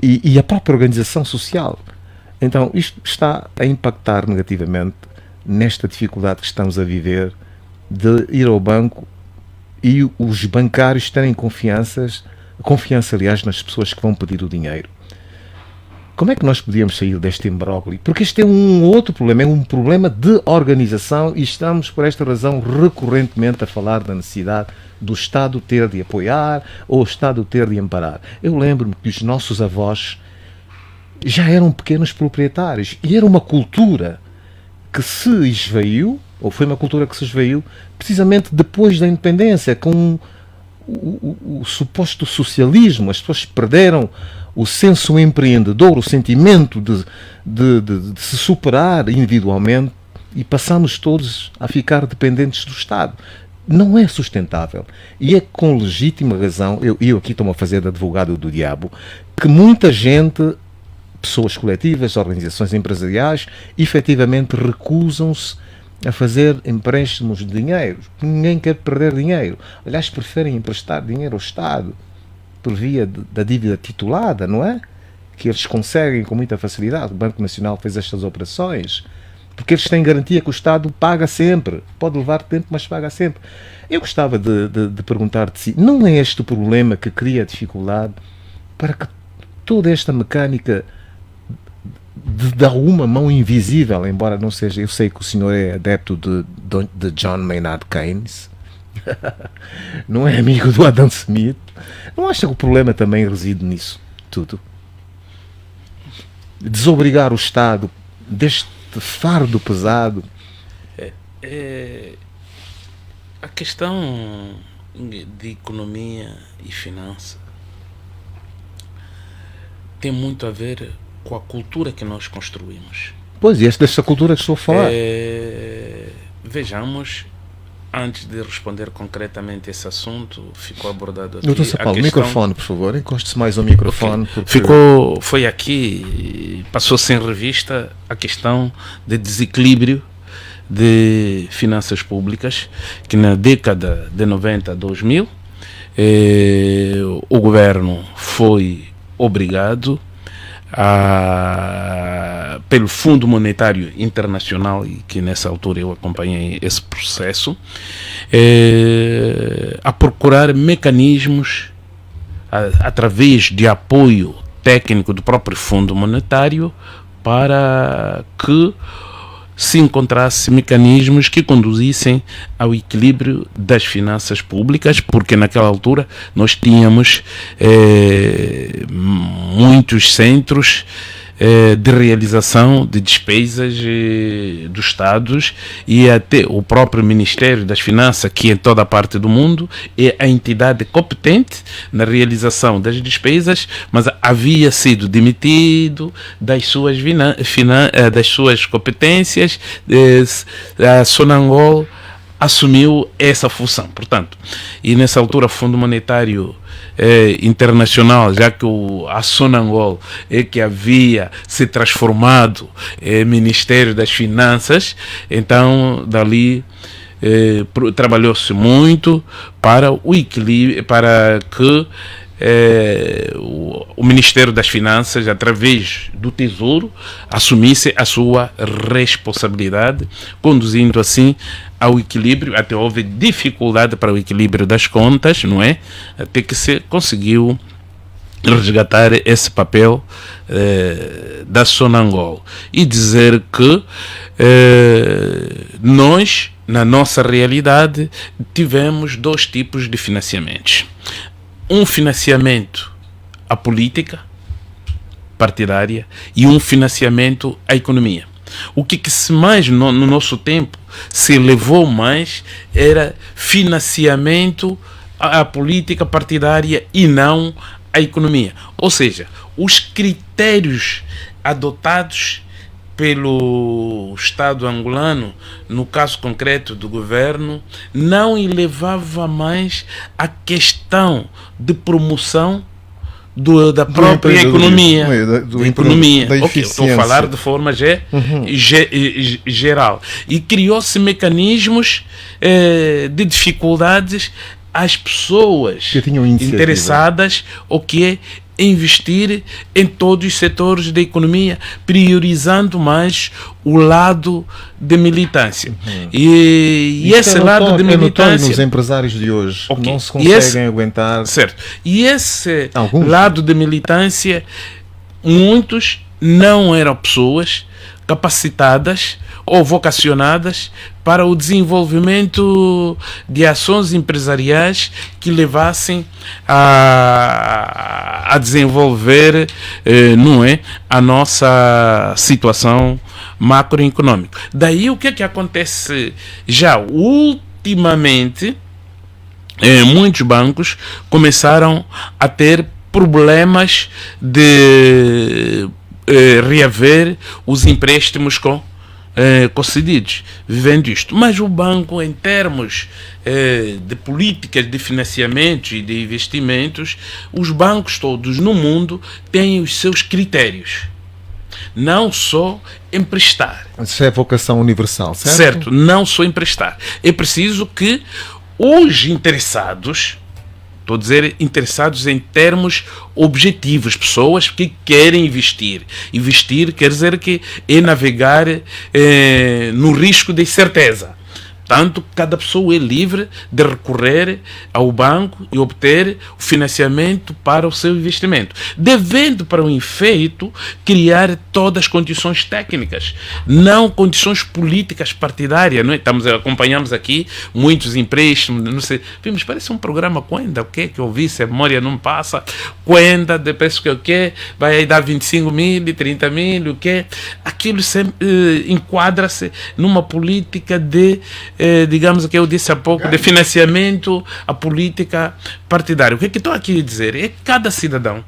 e a própria organização social. Então, isto está a impactar negativamente nesta dificuldade que estamos a viver de ir ao banco e os bancários terem confiança, aliás, nas pessoas que vão pedir o dinheiro. Como é que nós podíamos sair deste imbróglio? Porque este é um outro problema, é um problema de organização, e estamos, por esta razão, recorrentemente a falar da necessidade do Estado ter de apoiar ou o Estado ter de amparar. Eu lembro-me que os nossos avós já eram pequenos proprietários, e era uma cultura que se esvaiu, ou foi uma cultura que se esvaiu precisamente depois da independência, com o suposto socialismo. As pessoas perderam o senso empreendedor, o sentimento de se superar individualmente, e passamos todos a ficar dependentes do Estado. Não é sustentável, e é com legítima razão, eu aqui estou-me a fazer de advogado do diabo, que muita gente, pessoas coletivas, organizações empresariais, efetivamente recusam-se a fazer empréstimos de dinheiro. Ninguém quer perder dinheiro. Aliás, preferem emprestar dinheiro ao Estado por via da dívida titulada, não é? Que eles conseguem com muita facilidade. O Banco Nacional fez estas operações porque eles têm garantia que o Estado paga sempre. Pode levar tempo, mas paga sempre. Eu gostava de perguntar de si, não é este o problema que cria dificuldade para que toda esta mecânica de uma mão invisível, embora não seja, eu sei que o senhor é adepto de John Maynard Keynes, não é amigo do Adam Smith, não acha que o problema também reside nisso tudo? Desobrigar o Estado deste fardo pesado. A questão de economia e finança tem muito a ver com a cultura que nós construímos. Pois, e é desta cultura que estou a falar. Vejamos, antes de responder concretamente esse assunto, ficou abordado aqui. Doutor Sapalo, questão... microfone, por favor, encoste-se mais ao microfone. Okay. Porque... Foi aqui, passou-se em revista a questão de desequilíbrio de finanças públicas, que na década de 90 a 2000, o governo foi obrigado pelo Fundo Monetário Internacional, e que nessa altura eu acompanhei esse processo, a procurar mecanismos através de apoio técnico do próprio Fundo Monetário para que se encontrasse mecanismos que conduzissem ao equilíbrio das finanças públicas, porque naquela altura nós tínhamos muitos centros de realização de despesas dos Estados, e até o próprio Ministério das Finanças, que em toda a parte do mundo é a entidade competente na realização das despesas, mas havia sido demitido das suas competências. A Sonangol assumiu essa função. Portanto, e nessa altura o Fundo Monetário Internacional, já que a Sonangol é que havia se transformado em Ministério das Finanças, então dali trabalhou-se muito para o equilíbrio, para que o Ministério das Finanças, através do Tesouro, assumisse a sua responsabilidade, conduzindo assim ao equilíbrio. Até houve dificuldade para o equilíbrio das contas, não é? Até que se conseguiu resgatar esse papel da Sonangol e dizer que nós, na nossa realidade, tivemos dois tipos de financiamentos. Um financiamento à política partidária e um financiamento à economia. O que se mais no nosso tempo se elevou mais era financiamento à política partidária e não à economia. Ou seja, os critérios adotados pelo Estado angolano, no caso concreto do governo, não elevava mais a questão de promoção da própria economia. Da economia. Okay, estou a falar de forma geral. E criou-se mecanismos de dificuldades às pessoas interessadas, o que é investir em todos os setores da economia, priorizando mais o lado de militância. E esse lado de militância... nos empresários de hoje, não se conseguem aguentar... Certo. E esse lado de militância, muitos não eram pessoas capacitadas ou vocacionadas para o desenvolvimento de ações empresariais que levassem a desenvolver não é, a nossa situação macroeconômica. Daí o que é que acontece já ultimamente? Muitos bancos começaram a ter problemas de reaver os empréstimos concedidos, vivendo isto. Mas o banco, em termos de políticas de financiamento e de investimentos, os bancos todos no mundo têm os seus critérios. Não só emprestar. Isso é vocação universal, certo? Certo, não só emprestar. É preciso que os interessados, estou a dizer interessados em termos objetivos, pessoas que querem investir. Investir quer dizer que é navegar no risco de incerteza. Portanto, cada pessoa é livre de recorrer ao banco e obter o financiamento para o seu investimento, devendo, para o efeito, criar todas as condições técnicas, não condições políticas partidárias. Não é? Acompanhamos aqui muitos empréstimos, não sei, vimos, parece um programa Quenda, o que eu vi, se a memória não passa, Quenda, depois que o que vai dar 25 mil, 30 mil, o que aquilo sempre enquadra-se numa política de digamos que eu disse há pouco, de financiamento à política partidária. O que é que estou aqui a dizer? É que cada cidadão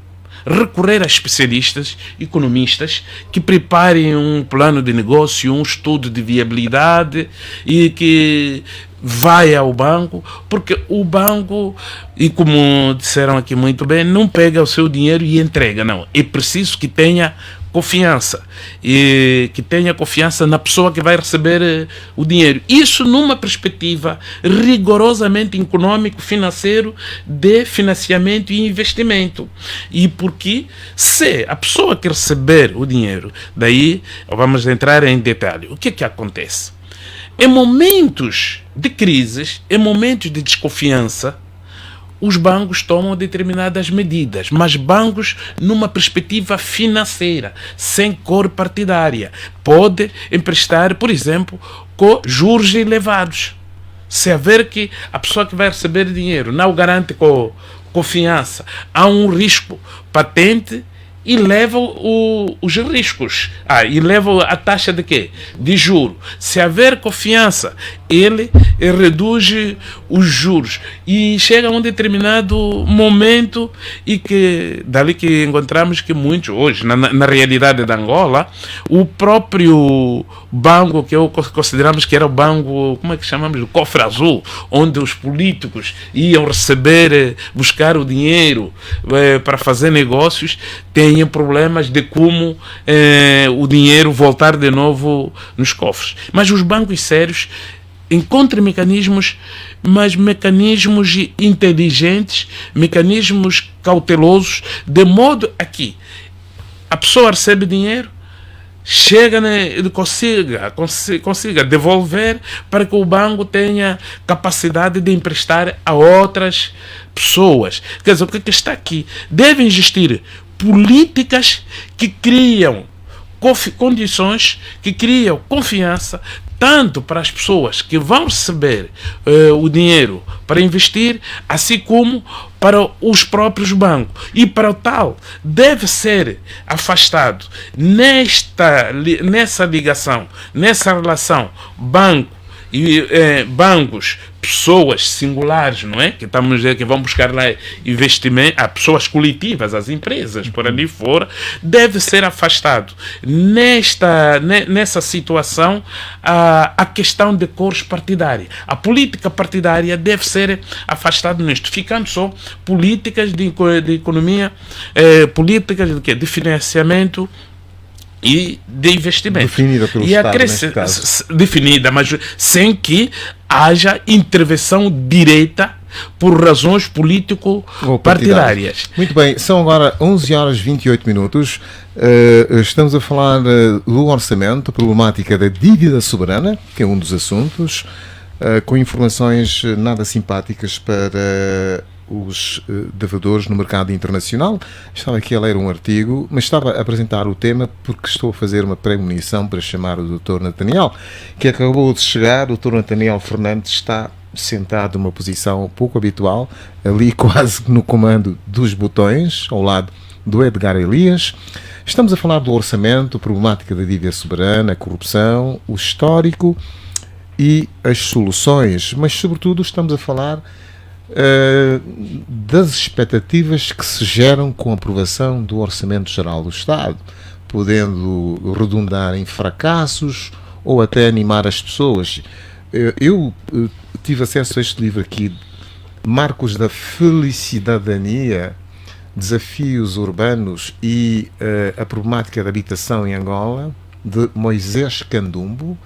recorrer a especialistas, economistas, que preparem um plano de negócio, um estudo de viabilidade e que vai ao banco, porque o banco, e como disseram aqui muito bem, não pega o seu dinheiro e entrega, não. É preciso que tenha confiança, e que tenha confiança na pessoa que vai receber o dinheiro. Isso numa perspectiva rigorosamente econômico-financeiro de financiamento e investimento. E porque se a pessoa que receber o dinheiro, daí vamos entrar em detalhe. O que é que acontece? Em momentos de crises, em momentos de desconfiança, os bancos tomam determinadas medidas, mas bancos numa perspectiva financeira, sem cor partidária. Pode emprestar, por exemplo, com juros elevados. Se haver que a pessoa que vai receber dinheiro não garante com confiança, há um risco patente e leva os riscos. E leva a taxa de quê? De juro. Se haver confiança ele reduz os juros e chega a um determinado momento e que dali que encontramos que muitos hoje na realidade da Angola, o próprio banco que consideramos que era o banco, como é que chamamos, do cofre azul, onde os políticos iam receber, buscar o dinheiro para fazer negócios, tem problemas de como o dinheiro voltar de novo nos cofres. Mas os bancos sérios encontram mecanismos, mas mecanismos inteligentes, mecanismos cautelosos, de modo a que a pessoa recebe dinheiro, chega, né, consiga devolver para que o banco tenha capacidade de emprestar a outras pessoas. Quer dizer, o que está aqui? Devem existir políticas que criam condições, que criam confiança, tanto para as pessoas que vão receber o dinheiro para investir, assim como para os próprios bancos. E para o tal, deve ser afastado nessa ligação, nessa relação banco e bancos, pessoas singulares, não é? Que estamos a dizer que vão buscar lá investimento, pessoas coletivas, as empresas, por ali fora, deve ser afastado nessa situação a questão de cores partidárias. A política partidária deve ser afastada nisto, ficando só políticas de economia, políticas de financiamento e de investimento. Definida pelo Estado, neste caso. Definida, mas sem que haja intervenção direta por razões político-partidárias. Muito bem, são agora 11 horas e 28 minutos. Estamos a falar do orçamento, a problemática da dívida soberana, que é um dos assuntos, com informações nada simpáticas para os devedores no mercado internacional. Estava aqui a ler um artigo, mas estava a apresentar o tema porque estou a fazer uma premonição para chamar o Dr. Nathaniel, que acabou de chegar. O Dr. Nathaniel Fernandes está sentado numa posição pouco habitual, ali quase no comando dos botões, ao lado do Edgar Elias. Estamos a falar do orçamento, a problemática da dívida soberana, a corrupção, o histórico e as soluções, mas sobretudo estamos a falar das expectativas que se geram com a aprovação do Orçamento Geral do Estado, podendo redundar em fracassos ou até animar as pessoas. Eu tive acesso a este livro aqui, Marcos da Felicidadania, Desafios Urbanos e a Problemática da Habitação em Angola, de Moisés Candumbo.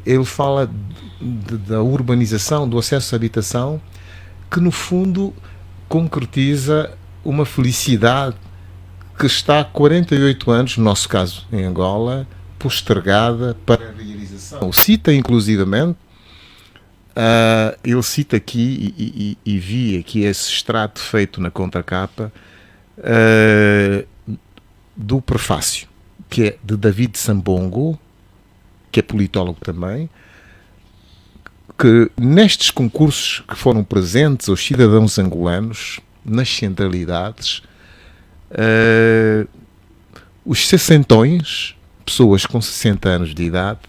Ele fala da urbanização, do acesso à habitação, que no fundo concretiza uma felicidade que está há 48 anos, no nosso caso em Angola, postergada para a realização. Cita inclusivamente, ele cita aqui, e vi aqui esse extrato feito na contracapa do prefácio, que é de David Sambongo, que é politólogo também, que nestes concursos que foram presentes aos cidadãos angolanos, nas centralidades, os sessentões, pessoas com 60 anos de idade,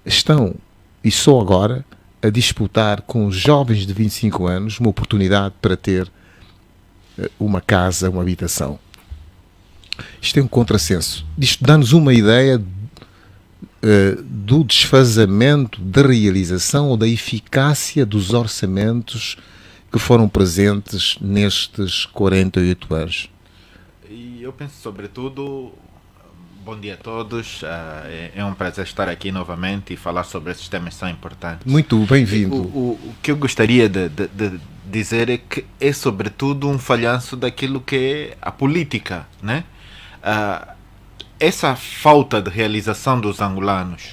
estão, e só agora, a disputar com os jovens de 25 anos uma oportunidade para ter uma casa, uma habitação. Isto é um contrassenso. Isto dá-nos uma ideia do desfazamento da realização ou da eficácia dos orçamentos que foram presentes nestes 48 anos. E eu penso, sobretudo, bom dia a todos, é um prazer estar aqui novamente e falar sobre esses temas tão importantes. Muito bem-vindo. O que eu gostaria de dizer é que é sobretudo um falhanço daquilo que é a política, né? Essa falta de realização dos angolanos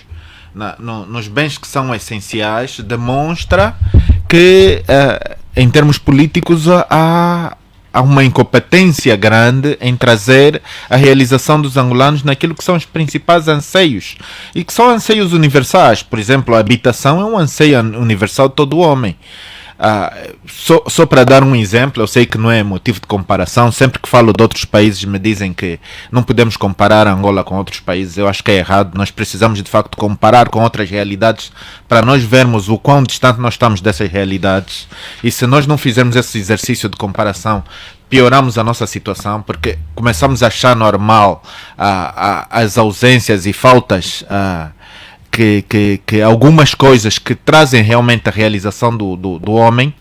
nos bens que são essenciais demonstra que, em termos políticos, há uma incompetência grande em trazer a realização dos angolanos naquilo que são os principais anseios, e que são anseios universais. Por exemplo, a habitação é um anseio universal de todo homem. Só para dar um exemplo, eu sei que não é motivo de comparação, sempre que falo de outros países me dizem que não podemos comparar Angola com outros países. Eu acho que é errado. Nós precisamos de facto comparar com outras realidades para nós vermos o quão distante nós estamos dessas realidades, e se nós não fizermos esse exercício de comparação, pioramos a nossa situação, porque começamos a achar normal as ausências e faltas que algumas coisas que trazem realmente a realização do homem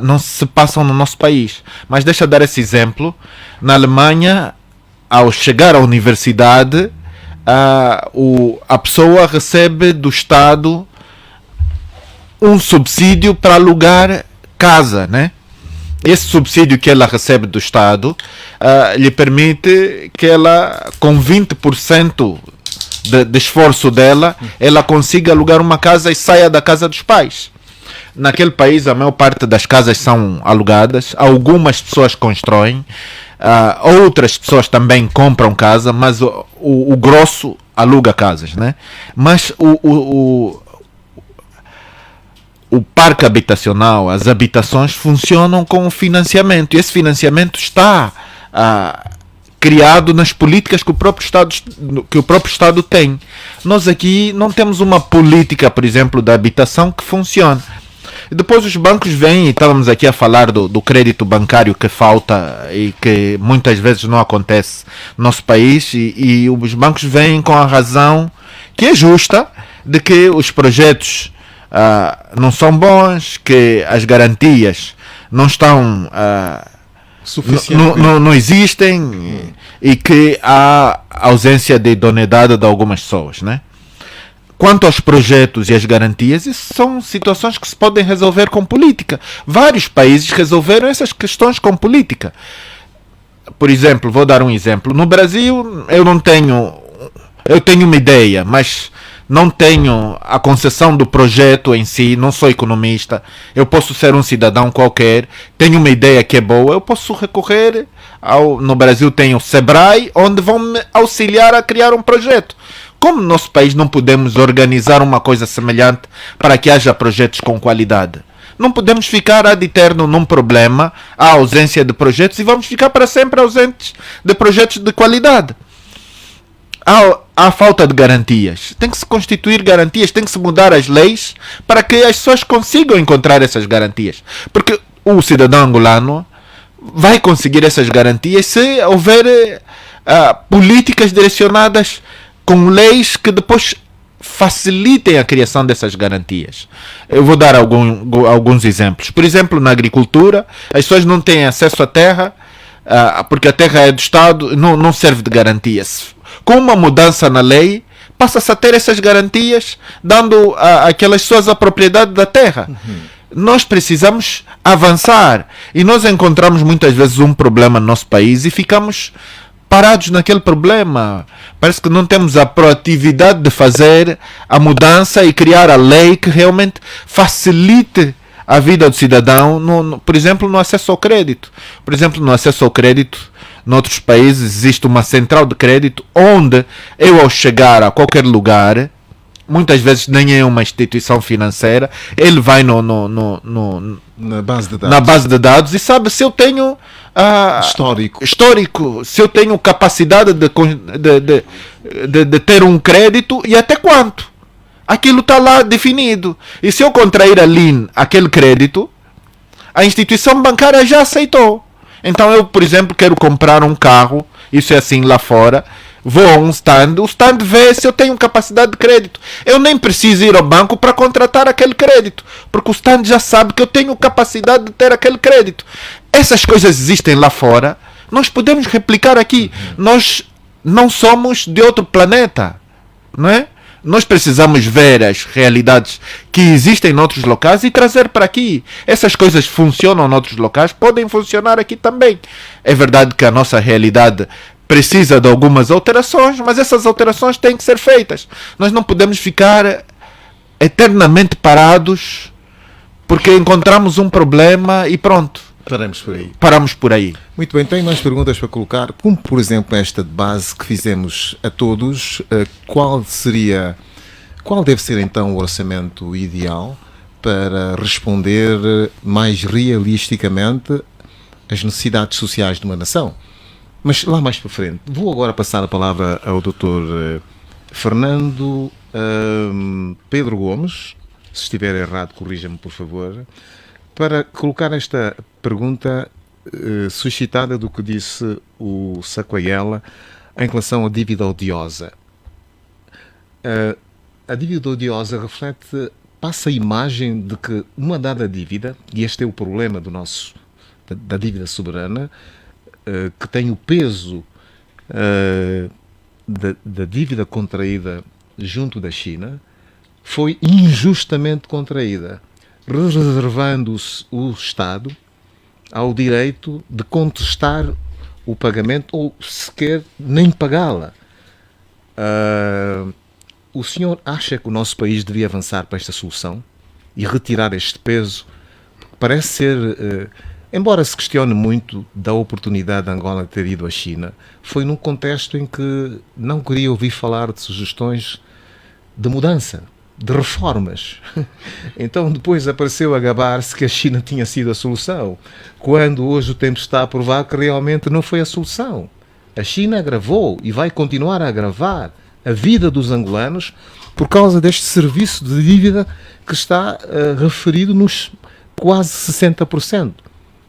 não se passam no nosso país. Mas deixa eu dar esse exemplo. Na Alemanha, ao chegar à universidade, a pessoa recebe do Estado um subsídio para alugar casa, né? Esse subsídio que ela recebe do Estado lhe permite que ela, com 20% de esforço dela, ela consiga alugar uma casa e saia da casa dos pais. Naquele país, a maior parte das casas são alugadas, algumas pessoas constroem, outras pessoas também compram casa, mas o grosso aluga casas, né? Mas o parque habitacional, as habitações funcionam com financiamento, e esse financiamento está criado nas políticas que o próprio Estado tem. Nós aqui não temos uma política, por exemplo, da habitação que funcione. E depois os bancos vêm, e estávamos aqui a falar do crédito bancário que falta e que muitas vezes não acontece no nosso país, e os bancos vêm com a razão, que é justa, de que os projetos não são bons, que as garantias não estão... não existem, e que há ausência de idoneidade de algumas pessoas, né? Quanto aos projetos e às garantias, isso são situações que se podem resolver com política. Vários países resolveram essas questões com política. Por exemplo, vou dar um exemplo. No Brasil, eu tenho uma ideia, mas não tenho a concessão do projeto em si, não sou economista, eu posso ser um cidadão qualquer, tenho uma ideia que é boa, eu posso recorrer no Brasil tem o Sebrae, onde vão me auxiliar a criar um projeto. Como no nosso país não podemos organizar uma coisa semelhante para que haja projetos com qualidade? Não podemos ficar ad eterno num problema, a ausência de projetos, e vamos ficar para sempre ausentes de projetos de qualidade. Há falta de garantias. Tem que se constituir garantias, tem que se mudar as leis para que as pessoas consigam encontrar essas garantias. Porque o cidadão angolano vai conseguir essas garantias se houver políticas direcionadas com leis que depois facilitem a criação dessas garantias. Eu vou dar alguns exemplos. Por exemplo, na agricultura, as pessoas não têm acesso à terra, porque a terra é do Estado, não serve de garantia. Com uma mudança na lei, passa-se a ter essas garantias, dando àquelas pessoas a propriedade da terra. Nós precisamos avançar, e nós encontramos muitas vezes um problema no nosso país e ficamos parados naquele problema. Parece que não temos a proatividade de fazer a mudança e criar a lei que realmente facilite a vida do cidadão, por exemplo, no acesso ao crédito. Por exemplo, no acesso ao crédito, noutros países existe uma central de crédito onde eu, ao chegar a qualquer lugar, muitas vezes nem é uma instituição financeira, ele vai na base de dados e sabe se eu tenho histórico, se eu tenho capacidade de ter um crédito e até quanto. Aquilo está lá definido. E se eu contrair ali aquele crédito, a instituição bancária já aceitou. Então eu, por exemplo, quero comprar um carro, isso é assim lá fora, vou a um stand, o stand vê se eu tenho capacidade de crédito. Eu nem preciso ir ao banco para contratar aquele crédito, porque o stand já sabe que eu tenho capacidade de ter aquele crédito. Essas coisas existem lá fora, nós podemos replicar aqui. Nós não somos de outro planeta, não é? Nós precisamos ver as realidades que existem em outros locais e trazer para aqui. Essas coisas funcionam em outros locais, podem funcionar aqui também. É verdade que a nossa realidade precisa de algumas alterações, mas essas alterações têm que ser feitas. Nós não podemos ficar eternamente parados porque encontramos um problema e pronto. Paramos por aí. Muito bem, tenho mais perguntas para colocar, como por exemplo esta de base que fizemos a todos. Qual deve ser então o orçamento ideal para responder mais realisticamente às necessidades sociais de uma nação. Mas lá mais para frente, vou agora passar a palavra ao Dr. Fernando Pedro Gomes, se estiver errado, corrija-me por favor, para colocar esta pergunta suscitada do que disse o Saquaiela em relação à dívida odiosa. A dívida odiosa reflete, passa a imagem de que uma dada dívida, e este é o problema da dívida soberana, que tem o peso da dívida contraída junto da China, foi injustamente contraída, reservando-se o Estado ao direito de contestar o pagamento ou sequer nem pagá-la. O senhor acha que o nosso país devia avançar para esta solução e retirar este peso? Parece ser, embora se questione muito da oportunidade de Angola ter ido à China, foi num contexto em que não queria ouvir falar de sugestões de mudança, de reformas. Então depois apareceu a gabar-se que a China tinha sido a solução, quando hoje o tempo está a provar que realmente não foi a solução. A China agravou e vai continuar a agravar a vida dos angolanos por causa deste serviço de dívida que está referido nos quase 60%.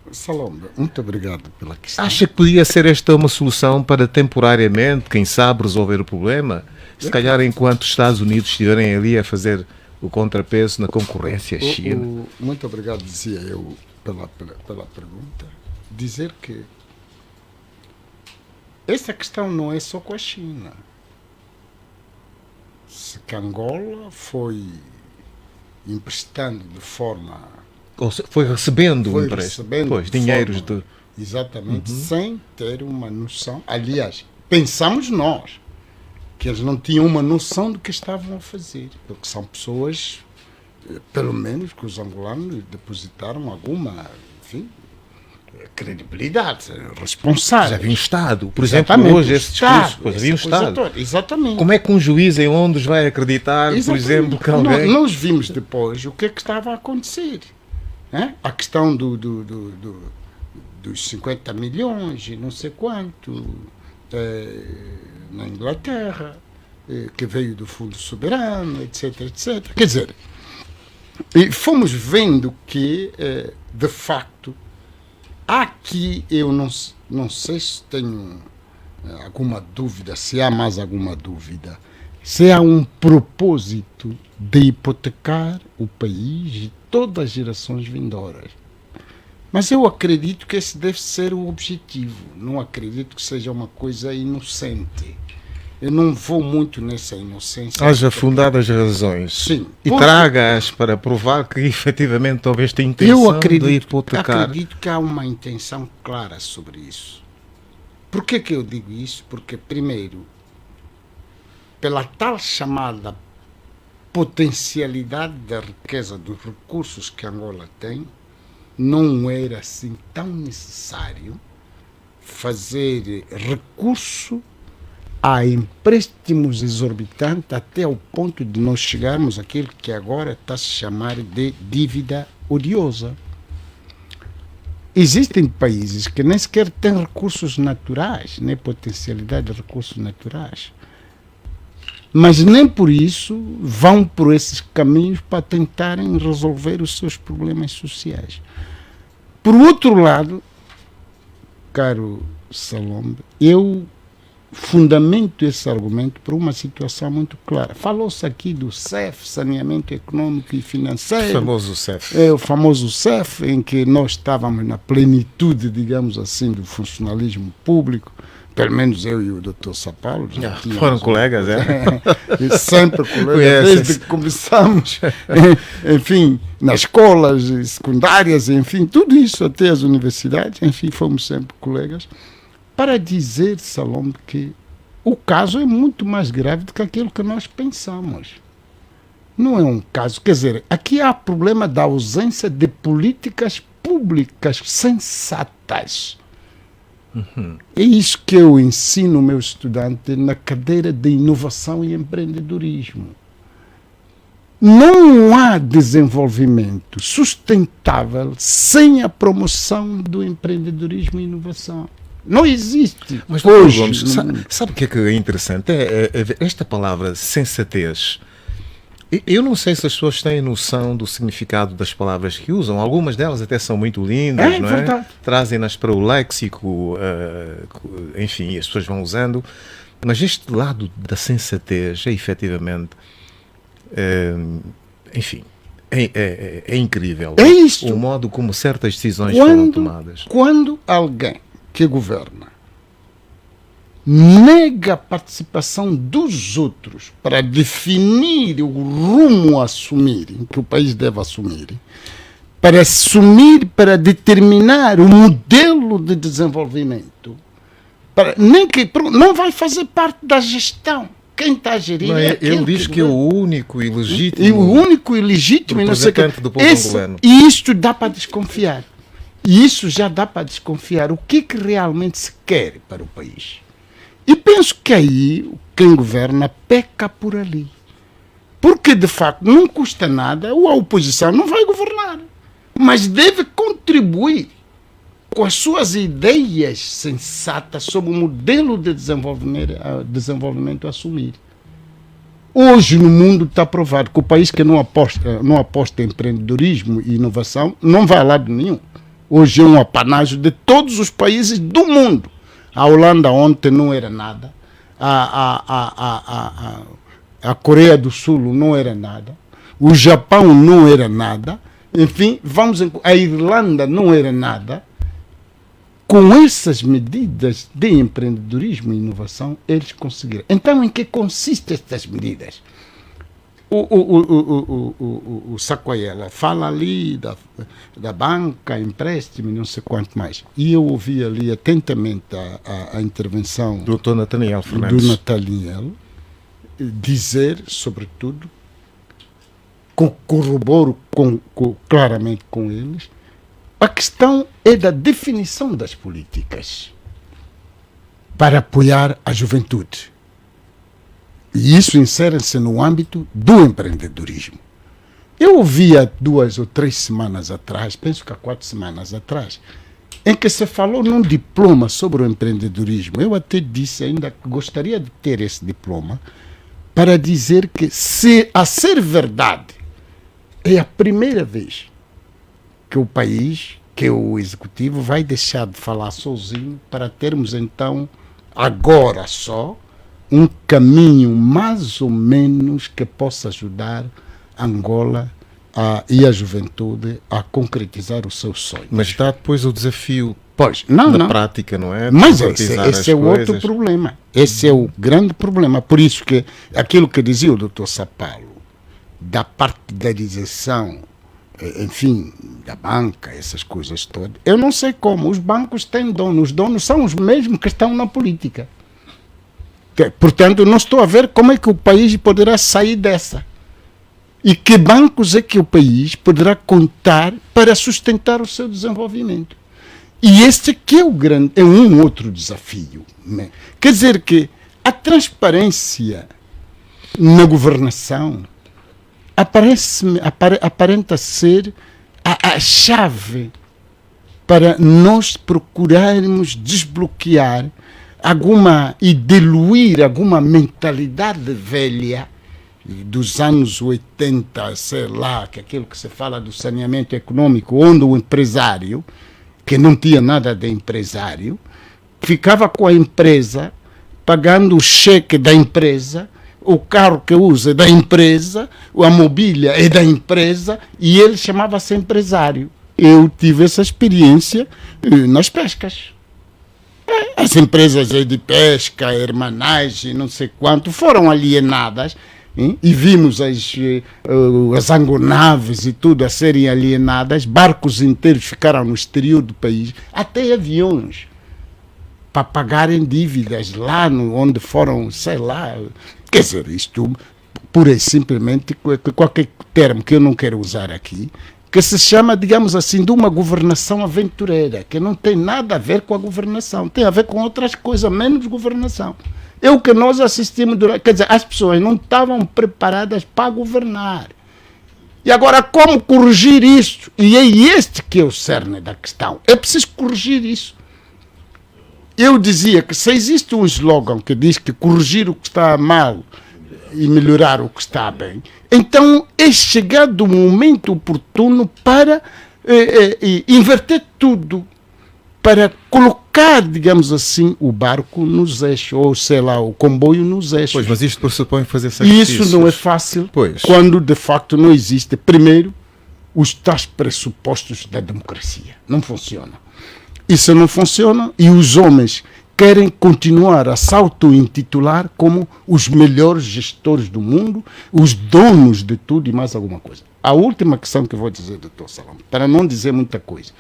Salomé, muito obrigado pela questão. Acha que podia ser esta uma solução para temporariamente, quem sabe, resolver o problema? Se calhar enquanto os Estados Unidos estiverem ali a fazer o contrapeso na concorrência China. Muito obrigado, dizia eu, pela pergunta. Dizer que essa questão não é só com a China. Se que Angola foi emprestando de forma... Ou foi recebendo Foi um empréstimo, recebendo pois, de dinheiros forma- de... Exatamente, sem ter uma noção. Aliás, pensamos nós que eles não tinham uma noção do que estavam a fazer, porque são pessoas, pelo menos que os angolanos depositaram alguma, enfim, credibilidade, responsável. Já havia um Estado, por Exatamente, exemplo, hoje o esse discurso, pois, essa havia um coisa Estado. toda, exatamente. Como é que um juiz em Londres vai acreditar, por Exatamente. exemplo, que alguém... Nós vimos depois o que é que estava a acontecer. A questão dos 50 milhões e não sei quanto na Inglaterra, que veio do Fundo Soberano, etc, etc. Quer dizer, e fomos vendo que, de facto, aqui eu não sei se tenho alguma dúvida, se há mais alguma dúvida, se há um propósito de hipotecar o país e todas as gerações vindouras. Mas eu acredito que esse deve ser o objetivo. Não acredito que seja uma coisa inocente. Eu não vou muito nessa inocência. Haja fundadas razões. Sim. E Porque traga-as para provar que efetivamente houve esta intenção eu acredito, de hipotecar. acredito que há uma intenção clara sobre isso. Por que eu digo isso? Porque, primeiro, pela tal chamada potencialidade da riqueza dos recursos que Angola tem, não era assim tão necessário fazer recurso a empréstimos exorbitantes até ao ponto de nós chegarmos àquilo que agora está a se chamar de dívida odiosa. Existem países que nem sequer têm recursos naturais, nem potencialidade de recursos naturais. Mas nem por isso vão por esses caminhos para tentarem resolver os seus problemas sociais. Por outro lado, caro Salomé, eu fundamento esse argumento por uma situação muito clara. Falou-se aqui do CEF, Saneamento Econômico e Financeiro. O famoso CEF. O famoso CEF, em que nós estávamos na plenitude, digamos assim, do funcionalismo público. Pelo menos eu e o Dr. Sapalo. Foram colegas, E sempre colegas, desde que começamos, enfim, nas escolas secundárias, enfim, tudo isso, até as universidades, enfim, fomos sempre colegas, para dizer, Salomé, que o caso é muito mais grave do que aquilo que nós pensamos. Não é um caso, quer dizer, aqui há problema da ausência de políticas públicas sensatas. É isso que eu ensino ao meu estudante na cadeira de inovação e empreendedorismo. Não há desenvolvimento sustentável sem a promoção do empreendedorismo e inovação. Não existe. Mas hoje. Gomes, sabe o que é interessante? Esta palavra sensatez. Eu não sei se as pessoas têm noção do significado das palavras que usam. Algumas delas até são muito lindas, não é? Verdade. Trazem-nas para o léxico, enfim, as pessoas vão usando. Mas este lado da sensatez é efetivamente, enfim, é incrível. É isto. O modo como certas decisões foram tomadas. Quando alguém que governa nega a participação dos outros para definir o rumo a assumir, que o país deve assumir, para determinar o modelo de desenvolvimento, não vai fazer parte da gestão. Quem está a gerir ele diz que é o único e legítimo. E o único e legítimo representante do povo angolano. E isto dá para desconfiar. E isso já dá para desconfiar o que realmente se quer para o país. E penso que aí quem governa peca por ali. Porque, de facto, não custa nada, a oposição não vai governar, mas deve contribuir com as suas ideias sensatas sobre o modelo de desenvolvimento a assumir. Hoje, no mundo, está provado que o país que não aposta em empreendedorismo e inovação não vai a lado nenhum. Hoje é um apanágio de todos os países do mundo. A Holanda ontem não era nada. A Coreia do Sul não era nada. O Japão não era nada. Enfim, a Irlanda não era nada. Com essas medidas de empreendedorismo e inovação, eles conseguiram. Então, em que consistem estas medidas? O Sacoyela fala ali da banca, empréstimo, não sei quanto mais. E eu ouvi ali atentamente a intervenção do Dr. Nathaniel Fernandes. Do Nathaniel dizer, sobretudo, corroboro claramente com eles, a questão é da definição das políticas para apoiar a juventude. E isso insere-se no âmbito do empreendedorismo. Eu ouvi há 2 ou 3 semanas atrás, penso que há 4 semanas atrás, em que se falou num diploma sobre o empreendedorismo. Eu até disse ainda que gostaria de ter esse diploma para dizer que, se a ser verdade, é a primeira vez que o país, que o executivo vai deixar de falar sozinho para termos então, agora só, um caminho mais ou menos que possa ajudar Angola e a juventude a concretizar os seus sonhos. Mas está depois o desafio na prática, não é? Mas esse é o outro problema. Esse é o grande problema. Por isso que aquilo que dizia o Dr. Sapalo, da partidarização, enfim, da banca, essas coisas todas, eu não sei como. Os bancos têm donos. Os donos são os mesmos que estão na política. Portanto, não estou a ver como é que o país poderá sair dessa. E que bancos é que o país poderá contar para sustentar o seu desenvolvimento. E este aqui é um outro desafio. Né? Quer dizer que a transparência na governação aparenta ser a chave para nós procurarmos desbloquear e diluir alguma mentalidade velha dos anos 80, sei lá, que é aquilo que se fala do saneamento econômico, onde o empresário, que não tinha nada de empresário, ficava com a empresa, pagando o cheque da empresa, o carro que usa é da empresa, a mobília é da empresa, e ele chamava-se empresário. Eu tive essa experiência nas pescas. As empresas de pesca, hermanagem, não sei quanto, foram alienadas, e vimos as angonaves e tudo a serem alienadas, barcos inteiros ficaram no exterior do país, até aviões, para pagarem dívidas lá onde foram, sei lá. Quer dizer, isto pura e simplesmente, qualquer termo que eu não quero usar aqui, que se chama, digamos assim, de uma governação aventureira, que não tem nada a ver com a governação, tem a ver com outras coisas, menos governação. É o que nós assistimos quer dizer, as pessoas não estavam preparadas para governar. E agora, como corrigir isso? E é este que é o cerne da questão. É preciso corrigir isso. Eu dizia que se existe um slogan que diz que corrigir o que está mal e melhorar o que está bem, então é chegado o momento oportuno para inverter tudo, para colocar, digamos assim, o barco nos eixos, ou sei lá, o comboio nos eixos. Pois, mas isto pressupõe fazer E sacrifícios. isso não é fácil, Pois. quando de facto não existe, primeiro, os tais pressupostos da democracia. Não funciona. Isso não funciona e os homens querem continuar a se auto-intitular como os melhores gestores do mundo, os donos de tudo e mais alguma coisa. A última questão que eu vou dizer, doutor Salão, para não dizer muita coisa,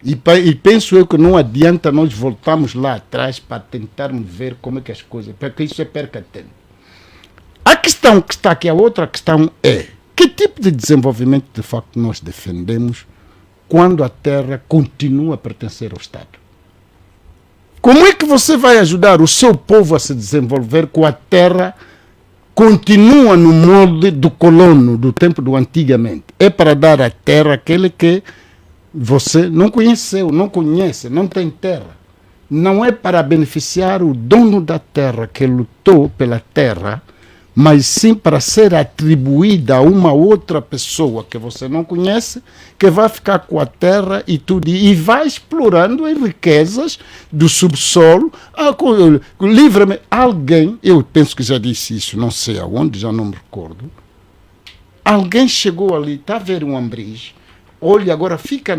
e penso eu que não adianta nós voltarmos lá atrás para tentarmos ver como é que as coisas, porque isso é perca de tempo. A questão que está aqui, a outra questão é, que tipo de desenvolvimento de facto nós defendemos quando a terra continua a pertencer ao Estado? Como é que você vai ajudar o seu povo a se desenvolver com a terra continua no molde do colono, do tempo do antigamente? É para dar à terra aquele que você não conheceu, não conhece, não tem terra. Não é para beneficiar o dono da terra que lutou pela terra, mas sim para ser atribuída a uma outra pessoa que você não conhece, que vai ficar com a terra e tudo, e vai explorando as riquezas do subsolo, livremente. Alguém, eu penso que já disse isso, não sei aonde, já não me recordo, alguém chegou ali, está a ver um Ambriz, olha, agora fica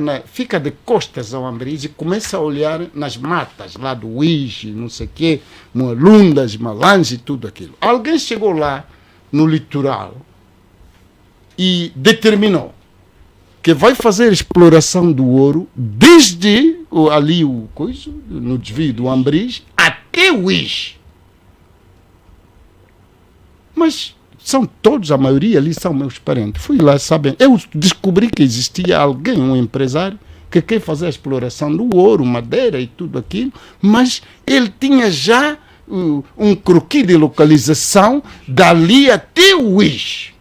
de costas ao Ambriz e começa a olhar nas matas lá do Uíge, não sei o quê, Lundas, Malange e tudo aquilo. Alguém chegou lá no litoral e determinou que vai fazer exploração do ouro desde ali no desvio do Ambriz até o Uíge. Mas são todos, a maioria ali são meus parentes. Fui lá, sabem, eu descobri que existia alguém, um empresário, que quer fazer a exploração do ouro, madeira e tudo aquilo, mas ele tinha já um croquis de localização dali até o Uíge.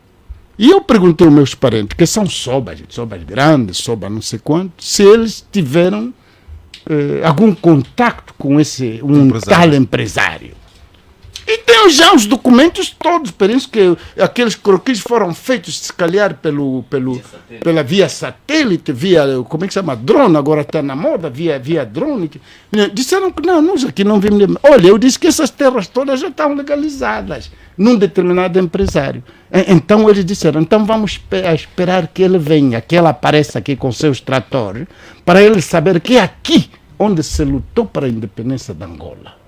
E eu perguntei aos meus parentes, que são sobas grandes, soba não sei quanto, se eles tiveram algum contato com tal empresário. E tem já os documentos todos, por isso que aqueles croquis foram feitos, se calhar, pela via satélite, via, como é que se chama, drone, agora está na moda, via drone. Disseram que não, nós aqui não vimos. Olha, eu disse que essas terras todas já estão legalizadas num determinado empresário. Então eles disseram, então vamos esperar que ele venha, que ele apareça aqui com seus tratores, para ele saber que é aqui onde se lutou para a independência de Angola.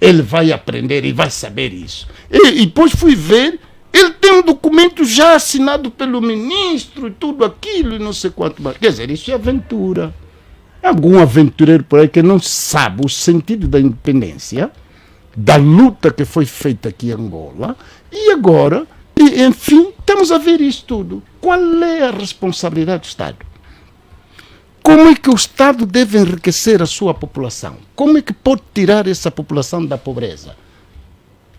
Ele vai aprender e vai saber isso. E depois fui ver, ele tem um documento já assinado pelo ministro e tudo aquilo e não sei quanto mais. Quer dizer, isso é aventura. Algum aventureiro por aí que não sabe o sentido da independência, da luta que foi feita aqui em Angola, e agora, enfim, estamos a ver isso tudo. Qual é a responsabilidade do Estado? Como é que o Estado deve enriquecer a sua população? Como é que pode tirar essa população da pobreza?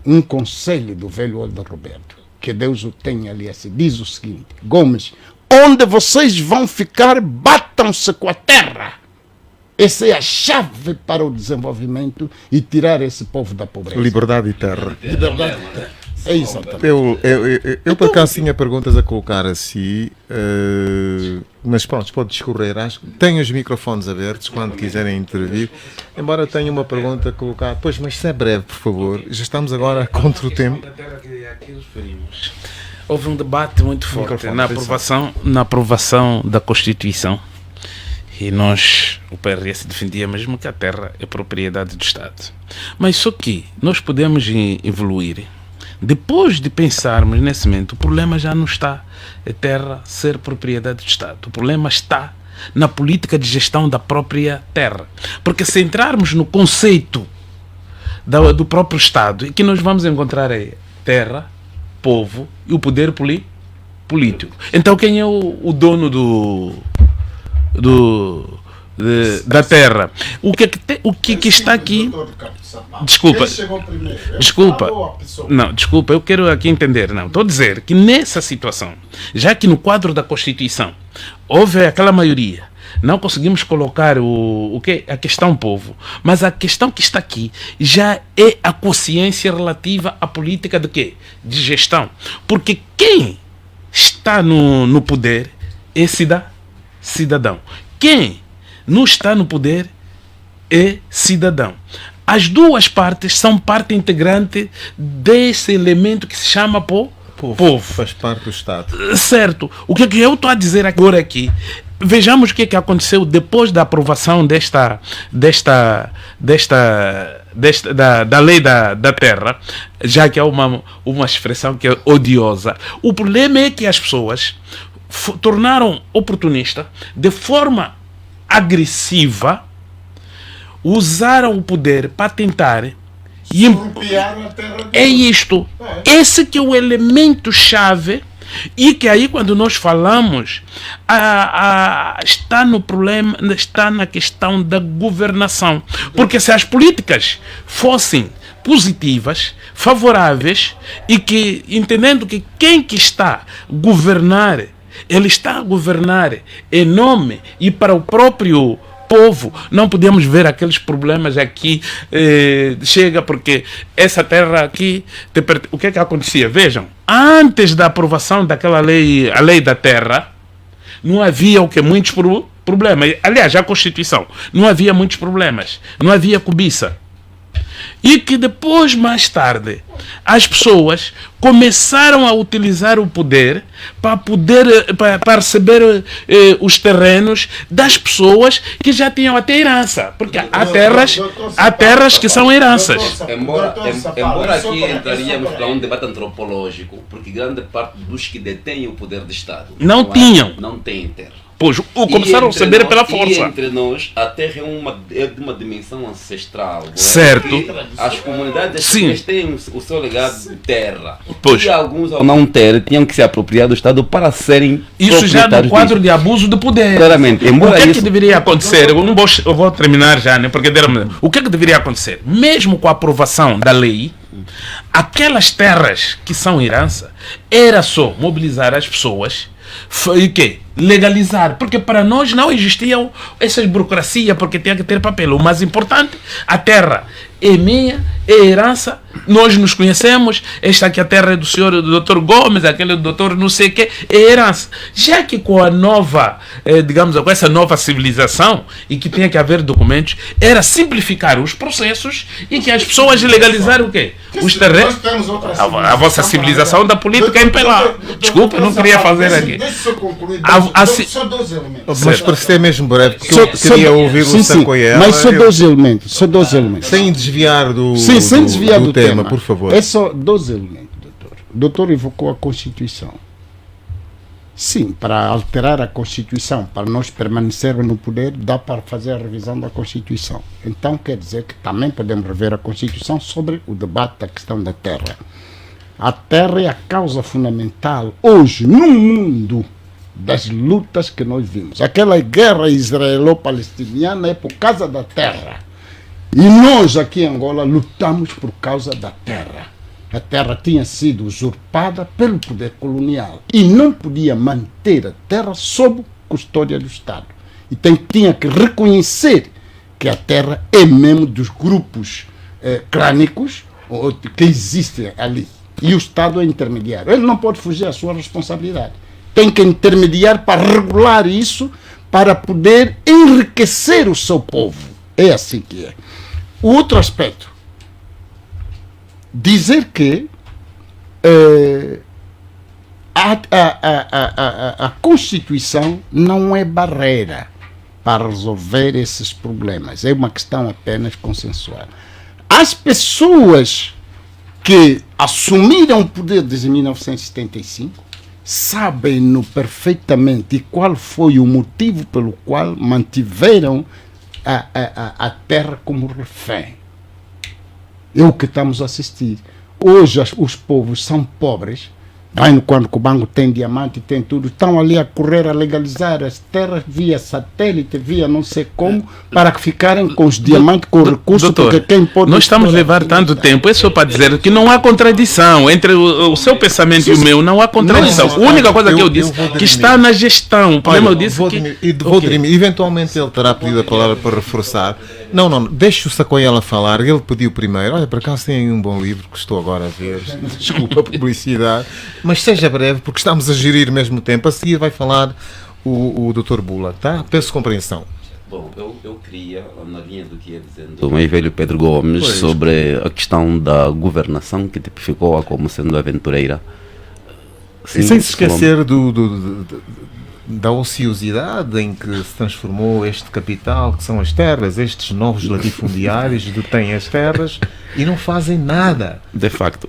Um conselho do velho Oldo Roberto, que Deus o tenha ali, assim, diz o seguinte: Gomes, onde vocês vão ficar, batam-se com a terra. Essa é a chave para o desenvolvimento e tirar esse povo da pobreza. Liberdade e terra. Liberdade e terra. É exatamente. Eu por acaso tinha perguntas a colocar a si, mas pronto, pode discorrer. Tenho os microfones abertos quando quiserem intervir. Embora tenha uma pergunta a colocar, pois, mas se é breve, por favor. Já estamos agora contra o tempo. Houve um debate muito forte na aprovação da Constituição. E nós, o PRS, defendia mesmo que a terra é propriedade do Estado. Mas só que nós podemos evoluir. Depois de pensarmos nesse momento, o problema já não está a terra ser propriedade do Estado. O problema está na política de gestão da própria terra. Porque se entrarmos no conceito do próprio Estado, e que nós vamos encontrar é terra, povo e o poder político. Então quem é o dono da terra. O que está aqui... Desculpa. Não, desculpa, eu quero aqui entender. Não, estou a dizer que nessa situação, já que no quadro da Constituição houve aquela maioria, não conseguimos colocar a questão povo, mas a questão que está aqui já é a consciência relativa à política de quê? De gestão. Porque quem está no poder é cidadão. Quem não está no poder é cidadão. As duas partes são parte integrante desse elemento que se chama povo. Faz parte do Estado. Certo. O que eu estou a dizer agora aqui, vejamos o que aconteceu depois da aprovação da lei da terra, já que é uma expressão que é odiosa. O problema é que as pessoas tornaram oportunista de forma agressiva, usaram o poder para tentar é isto. Esse que é o elemento chave, e que aí quando nós falamos está no problema, está na questão da governação, porque se as políticas fossem positivas, favoráveis, e que entendendo que quem que está a governar, ele está a governar em nome e para o próprio povo, não podemos ver aqueles problemas aqui, chega porque essa terra aqui, o que acontecia? Vejam, antes da aprovação daquela lei, a lei da terra, não havia muitos problemas. Aliás, a Constituição, não havia muitos problemas, não havia cobiça. E que depois, mais tarde, as pessoas começaram a utilizar o poder para receber os terrenos das pessoas que já tinham até herança. Porque há terras que são heranças. Embora aqui entraríamos para um debate antropológico, porque grande parte dos que detêm o poder de Estado não têm terra. Pois, começaram a receber pela força. E entre nós, a terra é de uma dimensão ancestral. Certo. As comunidades Sim. têm o seu legado de terra. Pois. E alguns, ao não ter, tinham que se apropriar do Estado para serem isso já no quadro de abuso de poder. Claramente. O que é que deveria acontecer? Eu vou terminar já, né? Porque o que é que deveria acontecer? Mesmo com a aprovação da lei, aquelas terras que são herança, era só mobilizar as pessoas e que legalizar, porque para nós não existia essa burocracia, porque tinha que ter papel. O mais importante, a terra é minha, é herança, nós nos conhecemos, esta aqui a terra é do senhor do Dr. Gomes, aquele do doutor não sei o que, é herança. Já que com a nova, digamos, com essa nova civilização, e que tinha que haver documentos, era simplificar os processos e que as pessoas legalizaram o quê? Os terrenos. A vossa civilização da política é impelar. Desculpa, eu não queria fazer aqui. Só dois elementos. Mas para ser mesmo breve, porque eu queria ouvir o Sacoiela. Mas só dois elementos. Sem desviar do tema, por favor. É só dois elementos, doutor. O doutor evocou a Constituição. Sim, para alterar a Constituição, para nós permanecermos no poder, dá para fazer a revisão da Constituição. Então quer dizer que também podemos rever a Constituição sobre o debate da questão da terra. A terra é a causa fundamental hoje no mundo das lutas que nós vimos. Aquela guerra israelo-palestiniana é por causa da terra. E nós aqui em Angola lutamos por causa da terra. A terra tinha sido usurpada pelo poder colonial e não podia manter a terra sob custódia do Estado. E tinha que reconhecer que a terra é mesmo dos grupos clânicos que existem ali. E o Estado é intermediário. Ele não pode fugir à sua responsabilidade. Tem que intermediar para regular isso, para poder enriquecer o seu povo. É assim que é. O outro aspecto, dizer que a Constituição não é barreira para resolver esses problemas. É uma questão apenas consensual. As pessoas que assumiram o poder desde 1975 sabem-no perfeitamente qual foi o motivo pelo qual mantiveram a terra como refém. É o que estamos a assistir. Hoje os povos são pobres Vai no quando o banco tem diamante, tem tudo, estão ali a correr a legalizar as terras via satélite, via não sei como, para que ficarem com os diamantes, com recursos, Doutor, porque quem pode... nós estamos a levar tanto tempo, é só para dizer que não há contradição entre o seu pensamento e o meu, não há contradição. Não, a única coisa que eu eu disse vou que dirimir. está na gestão. O problema eu disse vou dirimir. Eventualmente ele terá pedido a palavra para reforçar. Não, deixe o Sacoiela falar. Ele pediu primeiro. Olha, por acaso tem aí um bom livro que estou agora a ver. Desculpa a publicidade. Mas seja breve, porque estamos a gerir ao mesmo tempo. A seguir vai falar o Dr. Bula, tá? Peço compreensão. Bom, eu queria, na linha do que ia dizendo o mais velho Pedro Gomes, Pois. sobre a questão da governação que tipificou-a como sendo aventureira. E sem se esquecer da ociosidade em que se transformou este capital, que são as terras, estes novos latifundiários detêm as terras e não fazem nada. De facto,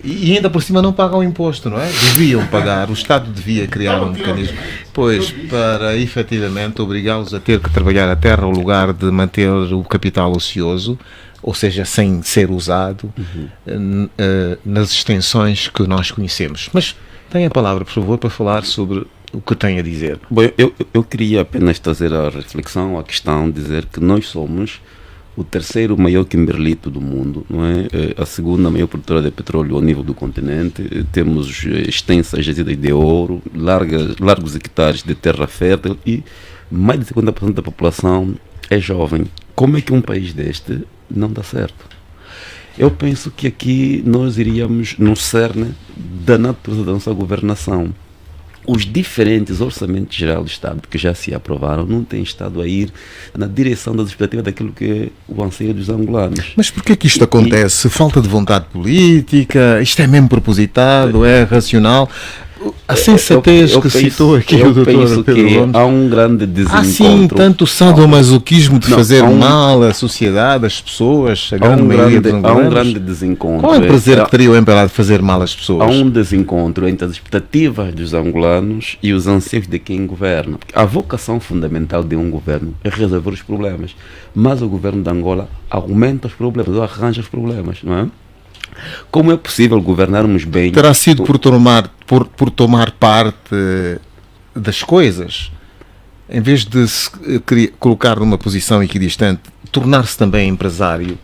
E ainda por cima não pagam imposto, não é? Deviam pagar, o Estado devia criar um mecanismo, pois, para efetivamente obrigá-los a ter que trabalhar a terra ao lugar de manter o capital ocioso, ou seja, sem ser usado nas extensões que nós conhecemos. Mas tenha a palavra, por favor, para falar sobre o que tem a dizer. bom, eu queria apenas trazer a reflexão, a questão, dizer que nós somos o terceiro maior kimberlito do mundo, não é? A segunda maior produtora de petróleo ao nível do continente. Temos extensas jazidas de ouro, largos hectares de terra fértil e mais de 50% da população é jovem. Como é que um país deste não dá certo? Eu penso que aqui nós iríamos no cerne da natureza da nossa governação. Os diferentes orçamentos gerais do Estado que já se aprovaram não têm estado a ir na direção das expectativas daquilo que é o anseio dos angolanos. Mas porquê que isto acontece? Falta de vontade política? Isto é mesmo propositado? É racional? A sensatez que citou aqui o eu Dr. penso Pedro que Gomes. há um grande desencontro. Há sim tanto sadomasoquismo de Não, fazer há um- mal à sociedade, às pessoas, a Há grande maioria dos há um angolanos. grande desencontro. Qual é o prazer Há- que teria o MPLA de fazer mal às Há pessoas? um desencontro entre as expectativas dos angolanos e os anseios de quem governa. A vocação fundamental de um governo é resolver os problemas, mas o governo de Angola aumenta os problemas, ou arranja os problemas, não é? Como é possível governarmos bem? Terá sido por tomar parte das coisas, em vez de se colocar numa posição equidistante, tornar-se também empresário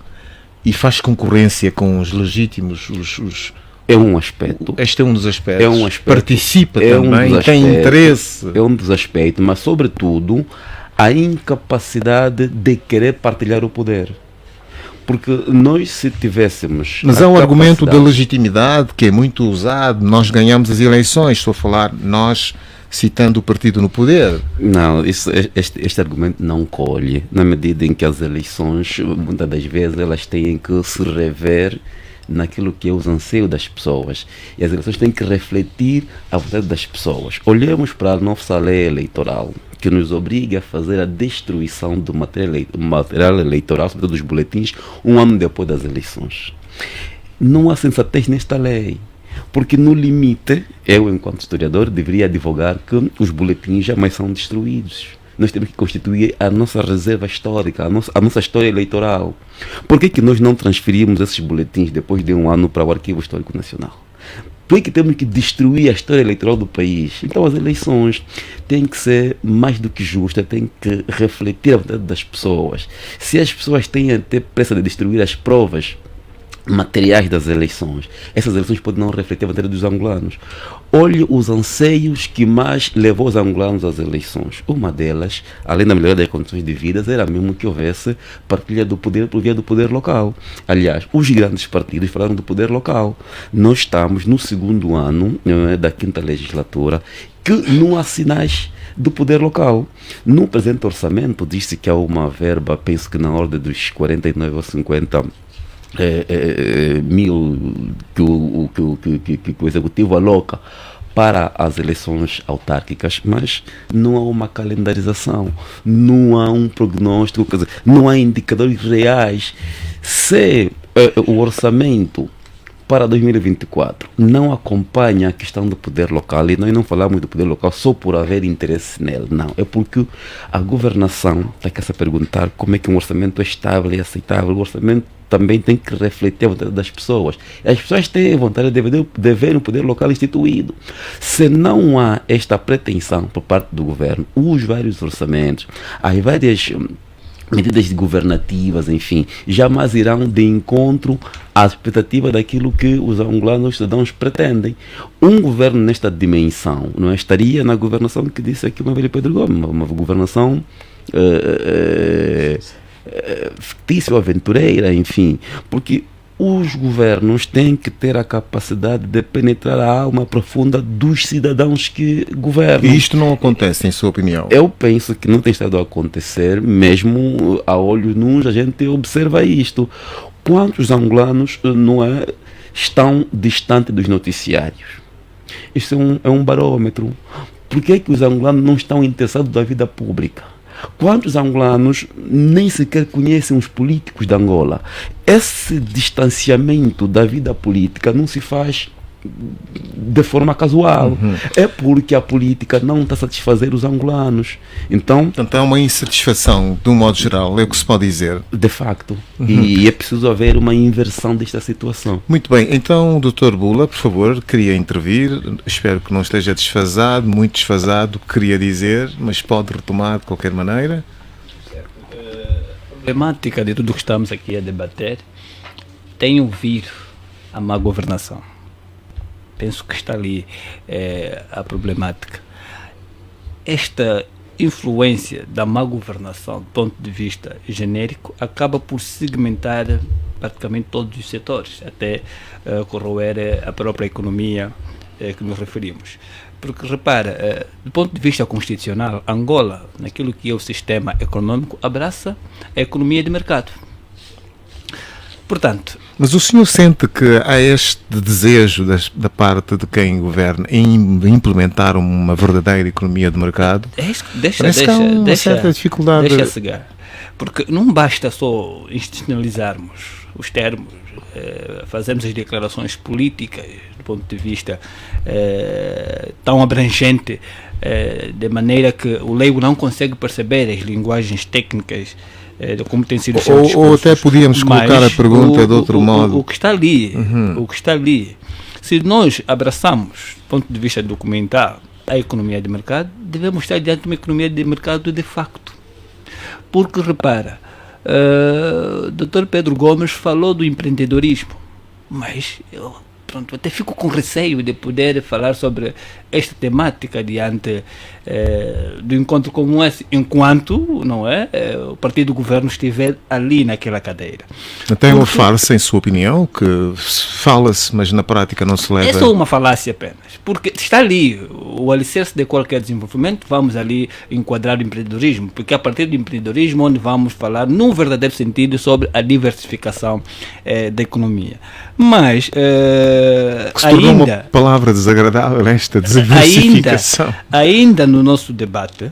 e faz concorrência com os legítimos, É um aspecto. este é um dos aspectos. É um aspecto. Participa É um também, dos tem aspectos. interesse. É um dos aspectos, mas sobretudo a incapacidade de querer partilhar o poder. Porque nós, se tivéssemos... Mas a há o argumento da capacidade- legitimidade que é muito usado. Nós ganhamos as eleições. Estou a falar, nós, citando o partido no poder. Não, este argumento não colhe, na medida em que as eleições, muitas das vezes, elas têm que se rever naquilo que é os anseios das pessoas. E as eleições têm que refletir a vontade das pessoas. Olhemos para a nossa lei eleitoral, que nos obriga a fazer a destruição do material eleitoral, sobretudo dos boletins, um ano depois das eleições. Não há sensatez nesta lei. Porque no limite, eu, enquanto historiador, deveria advogar que os boletins jamais são destruídos. Nós temos que constituir a nossa reserva histórica, a nossa história eleitoral. Por que nós não transferimos esses boletins depois de um ano para o Arquivo Histórico Nacional? Por que temos que destruir a história eleitoral do país? Então as eleições têm que ser mais do que justas, têm que refletir a vontade das pessoas. Se as pessoas têm até pressa de destruir as provas materiais das eleições, essas eleições podem não refletir a vontade dos angolanos. Olhe os anseios que mais levou os angolanos às eleições. Uma delas, além da melhoria das condições de vida, era mesmo que houvesse partilha do poder por via do poder local. Aliás, os grandes partidos falaram do poder local. Nós estamos no segundo ano da 5ª legislatura que não há sinais do poder local. No presente orçamento disse que há uma verba, penso que na ordem dos 49 ou 50 mil que o Executivo aloca para as eleições autárquicas, mas não há uma calendarização, não há um prognóstico, quer dizer, não há indicadores reais. Se o orçamento para 2024 não acompanha a questão do poder local, e nós não falamos do poder local só por haver interesse nele, não, é porque a governação está a se perguntar como é que um orçamento é estável e aceitável. O orçamento também tem que refletir a vontade das pessoas. As pessoas têm vontade de ver um poder local instituído. Se não há esta pretensão por parte do governo, os vários orçamentos, as várias medidas governativas, enfim, jamais irão de encontro à expectativa daquilo que os angolanos, os cidadãos, pretendem. Um governo nesta dimensão não é, estaria na governação que disse aqui uma velha Pedro Gomes, uma governação fictícia ou aventureira, enfim, porque os governos têm que ter a capacidade de penetrar a alma profunda dos cidadãos que governam. E isto não acontece, em sua opinião? Eu penso que não tem estado a acontecer, mesmo a olhos nus a gente observa isto. Quantos angolanos não é, estão distantes dos noticiários? Isso é um barômetro. Por que é que os angolanos não estão interessados na vida pública? Quantos angolanos nem sequer conhecem os políticos de Angola? Esse distanciamento da vida política não se faz de forma casual. É porque a política não está a satisfazer os angolanos. Então, Portanto, há uma insatisfação, de um modo geral, é o que se pode dizer. de facto, e é preciso haver uma inversão desta situação. Muito bem, então, Dr. Bula, por favor, queria intervir. Espero que não esteja desfasado, muito desfasado, queria dizer, mas pode retomar de qualquer maneira. A problemática de tudo o que estamos aqui a debater tem a ver a má governação. Penso que está ali a problemática. Esta influência da má governação, do ponto de vista genérico, acaba por segmentar praticamente todos os setores, até corroer a própria economia que nos referimos. Porque, repara, do ponto de vista constitucional, Angola, naquilo que é o sistema econômico, abraça a economia de mercado. Portanto, Mas o senhor sente que há este desejo da parte de quem governa em implementar uma verdadeira economia de mercado? Parece que há uma certa dificuldade. Deixa cegar. Porque não basta só institucionalizarmos os termos, fazermos as declarações políticas do ponto de vista tão abrangente, de maneira que o leigo não consegue perceber as linguagens técnicas de como tem sido o seu discurso. Ou até podíamos colocar a pergunta de outro modo. O que está ali, se nós abraçamos, do ponto de vista documental, a economia de mercado, devemos estar diante de uma economia de mercado de facto. Porque, repara, o Dr. Pedro Gomes falou do empreendedorismo, mas eu até fico com receio de poder falar sobre esta temática diante do encontro como esse, enquanto não é, o partido do governo estiver ali naquela cadeira. Tem uma farsa, em sua opinião, que fala-se, mas na prática não se leva... É só uma falácia apenas, porque está ali o alicerce de qualquer desenvolvimento. Vamos ali enquadrar o empreendedorismo, porque é a partir do empreendedorismo onde vamos falar num verdadeiro sentido sobre a diversificação da economia. Mas que se tornou uma palavra desagradável, esta diversificação. Ainda no nosso debate,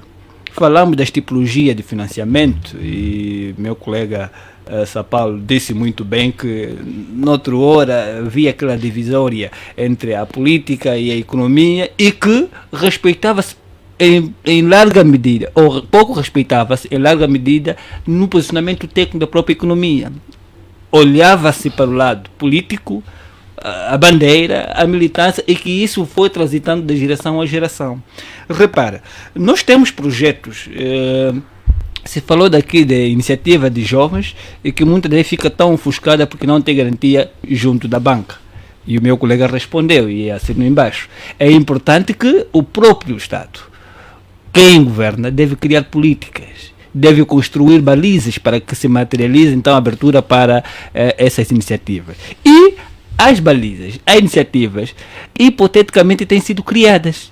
falamos das tipologias de financiamento e meu colega Sapalo disse muito bem que noutra hora havia aquela divisória entre a política e a economia e que respeitava-se em larga medida, ou pouco respeitava-se em larga medida no posicionamento técnico da própria economia. Olhava-se para o lado político, a bandeira, a militância, e que isso foi transitando de geração a geração. Repara, nós temos projetos, se falou daqui de iniciativa de jovens, e que muitas vezes fica tão ofuscada porque não tem garantia junto da banca. E o meu colega respondeu, e assinou embaixo. É importante que o próprio Estado, quem governa, deve criar políticas, deve construir balizas para que se materialize então a abertura para essas iniciativas. E as balizas, as iniciativas, hipoteticamente têm sido criadas,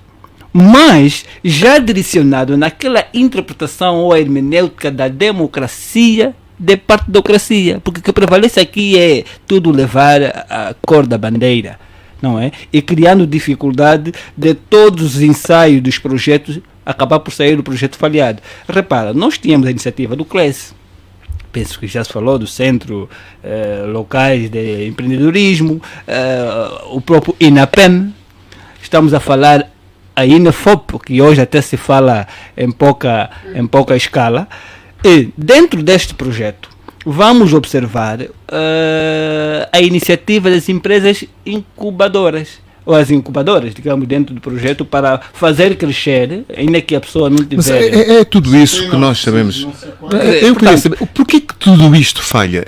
mas já direcionado naquela interpretação ou hermenêutica da democracia de partidocracia, porque o que prevalece aqui é tudo levar a cor da bandeira, não é? E criando dificuldade de todos os ensaios dos projetos acabar por sair do projeto falhado. Repara, nós tínhamos a iniciativa do CLES, penso que já se falou do Centro Locais de Empreendedorismo, o próprio INAPEM, estamos a falar a INEFOP, que hoje até se fala em pouca escala, e dentro deste projeto vamos observar a iniciativa das empresas incubadoras, ou as incubadoras, digamos, dentro do projeto para fazer crescer, ainda que a pessoa não Mas tiver... é tudo isso que nós sabemos. Eu queria saber, porquê que tudo isto falha?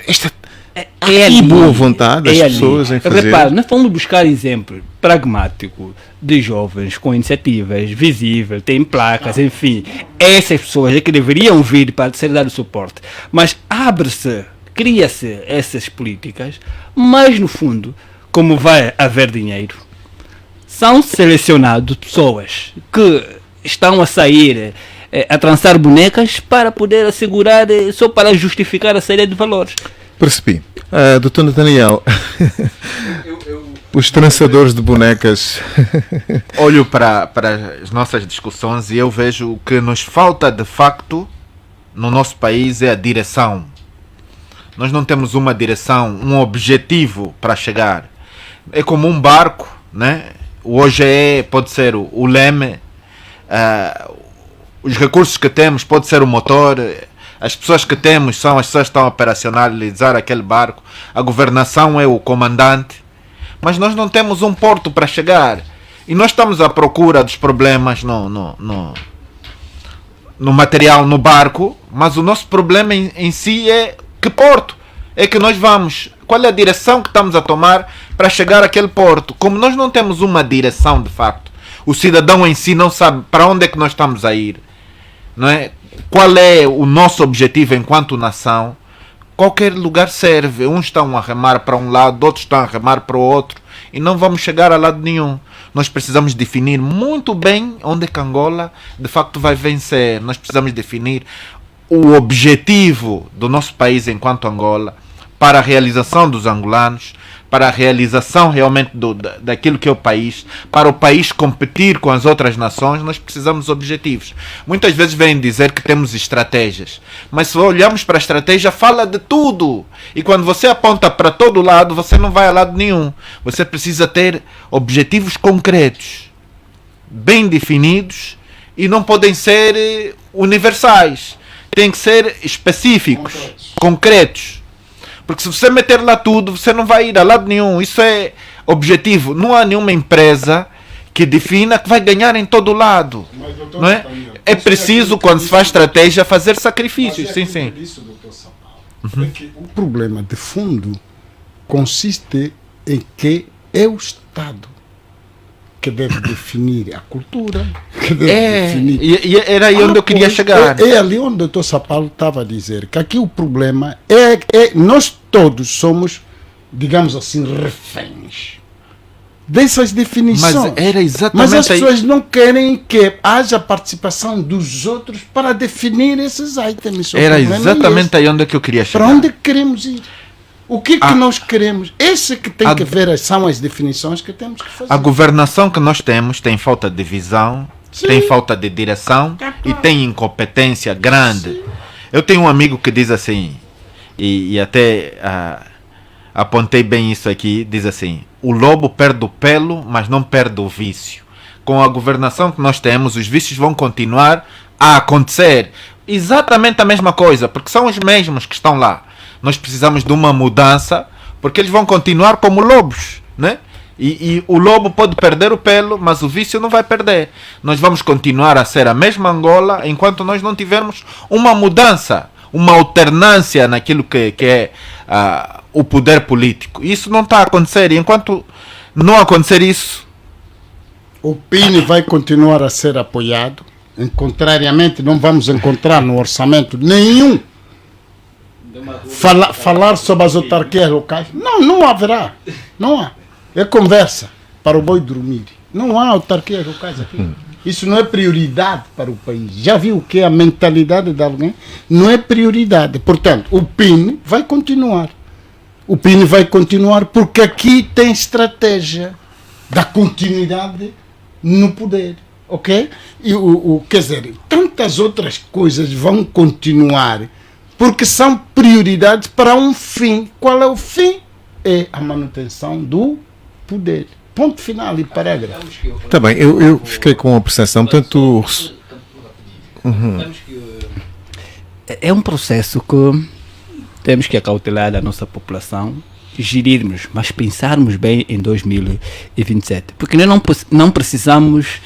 É ali, boa vontade das pessoas em fazer. Repara, nós fomos buscar exemplo pragmático de jovens com iniciativas visíveis, têm placas, enfim. Essas pessoas é que deveriam vir para ser dado suporte. Mas abre-se, cria-se essas políticas, mas no fundo, como vai haver dinheiro, são selecionados pessoas que estão a sair, a trançar bonecas para poder assegurar, só para justificar a saída de valores. Percebi. Doutor Nathaniel, os trançadores de bonecas. Olho para as nossas discussões e eu vejo o que nos falta de facto no nosso país é a direção. Nós não temos uma direção, um objetivo para chegar. É como um barco, né? Hoje pode ser o leme, os recursos que temos pode ser o motor. As pessoas que temos são as pessoas que estão a operacionalizar aquele barco. A governação é o comandante. Mas nós não temos um porto para chegar. E nós estamos à procura dos problemas no material, no barco. Mas o nosso problema em si é que porto é que nós vamos. Qual é a direção que estamos a tomar para chegar àquele porto? Como nós não temos uma direção de facto, o cidadão em si não sabe para onde é que nós estamos a ir. Não é? Qual é o nosso objetivo enquanto nação? Qualquer lugar serve. Uns estão a remar para um lado, outros estão a remar para o outro. E não vamos chegar a lado nenhum. Nós precisamos definir muito bem onde é que Angola de facto vai vencer. Nós precisamos definir o objetivo do nosso país enquanto Angola para a realização dos angolanos, para a realização realmente daquilo que é o país, para o país competir com as outras nações. Nós precisamos de objetivos. Muitas vezes vêm dizer que temos estratégias, mas se olharmos para a estratégia, fala de tudo. E quando você aponta para todo lado, você não vai a lado nenhum. Você precisa ter objetivos concretos, bem definidos, e não podem ser universais. Têm que ser específicos, concretos. Porque se você meter lá tudo, você não vai ir a lado nenhum. Isso é objetivo. Não há nenhuma empresa que defina que vai ganhar em todo lado. Mas, doutor, não é? É preciso, quando se faz estratégia, fazer sacrifícios. Sim, sim. O problema de fundo consiste em que é o Estado que deve definir a cultura, que deve definir... E era aí onde eu queria chegar. É ali onde o doutor Sapalo estava a dizer que aqui o problema é nós todos somos, digamos assim, reféns dessas definições. Mas era exatamente. Mas as pessoas não querem que haja participação dos outros para definir esses itens. Era exatamente aí onde eu queria chegar. Para onde queremos ir? O que nós queremos? Esse que tem que ver são as definições que temos que fazer. A governação que nós temos tem falta de visão, sim, tem falta de direção, e tem incompetência grande. Sim. Eu tenho um amigo que diz assim, e até apontei bem isso aqui, diz assim: o lobo perde o pelo, mas não perde o vício. Com a governação que nós temos, os vícios vão continuar a acontecer. Exatamente a mesma coisa, porque são os mesmos que estão lá. Nós precisamos de uma mudança, porque eles vão continuar como lobos, né? E o lobo pode perder o pelo, mas o vício não vai perder. Nós vamos continuar a ser a mesma Angola enquanto nós não tivermos uma mudança, uma alternância naquilo que é o poder político. Isso não está a acontecer. E enquanto não acontecer isso, o PIN vai continuar a ser apoiado. Contrariamente, não vamos encontrar no orçamento nenhum falar sobre as autarquias locais. Não haverá. Não há. É conversa para o boi dormir. Não há autarquias locais aqui. Isso não é prioridade para o país. Já viu o que é a mentalidade de alguém? Não é prioridade. Portanto, o PIN vai continuar. O PIN vai continuar porque aqui tem estratégia da continuidade no poder. Ok? E quer dizer, tantas outras coisas vão continuar porque são prioridades para um fim. Qual é o fim? É a manutenção do poder. Ponto final e parágrafo. Está bem, eu fiquei com a percepção, portanto... É um processo que temos que acautelar a nossa população, gerirmos, mas pensarmos bem em 2027. Porque nós não precisamos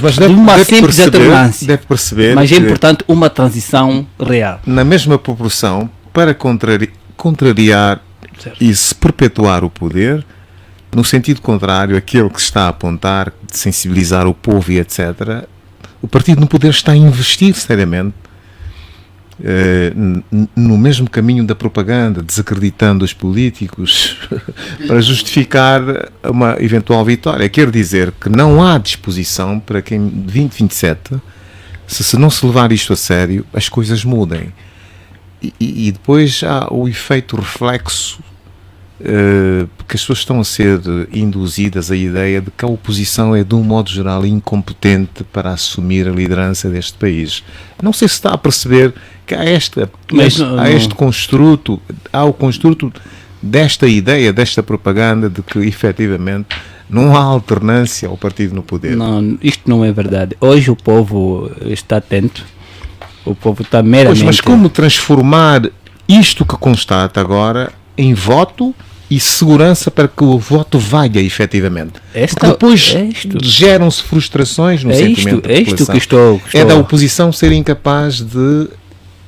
Mas de uma simples perceber, alternância. deve perceber Mas é que importante uma transição real. na mesma proporção, para contrariar Certo. e se perpetuar o poder, no sentido contrário, aquele que está a apontar, de sensibilizar o povo e etc., o partido no poder está a investir seriamente no mesmo caminho da propaganda, desacreditando os políticos para justificar uma eventual vitória. Quer dizer que não há disposição para que em 2027, se não se levar isto a sério, as coisas mudem. E depois há o efeito reflexo, porque as pessoas estão a ser induzidas à ideia de que a oposição é, de um modo geral, incompetente para assumir a liderança deste país. Não sei se está a perceber que há este construto, há o construto desta ideia, desta propaganda de que efetivamente não há alternância ao partido no poder. Não, isto não é verdade. Hoje o povo está atento, o povo está meramente... Mas como transformar isto que constata agora em voto e segurança para que o voto valha efetivamente? Porque depois geram-se frustrações no sentimento da população. Que estou... É da oposição ser incapaz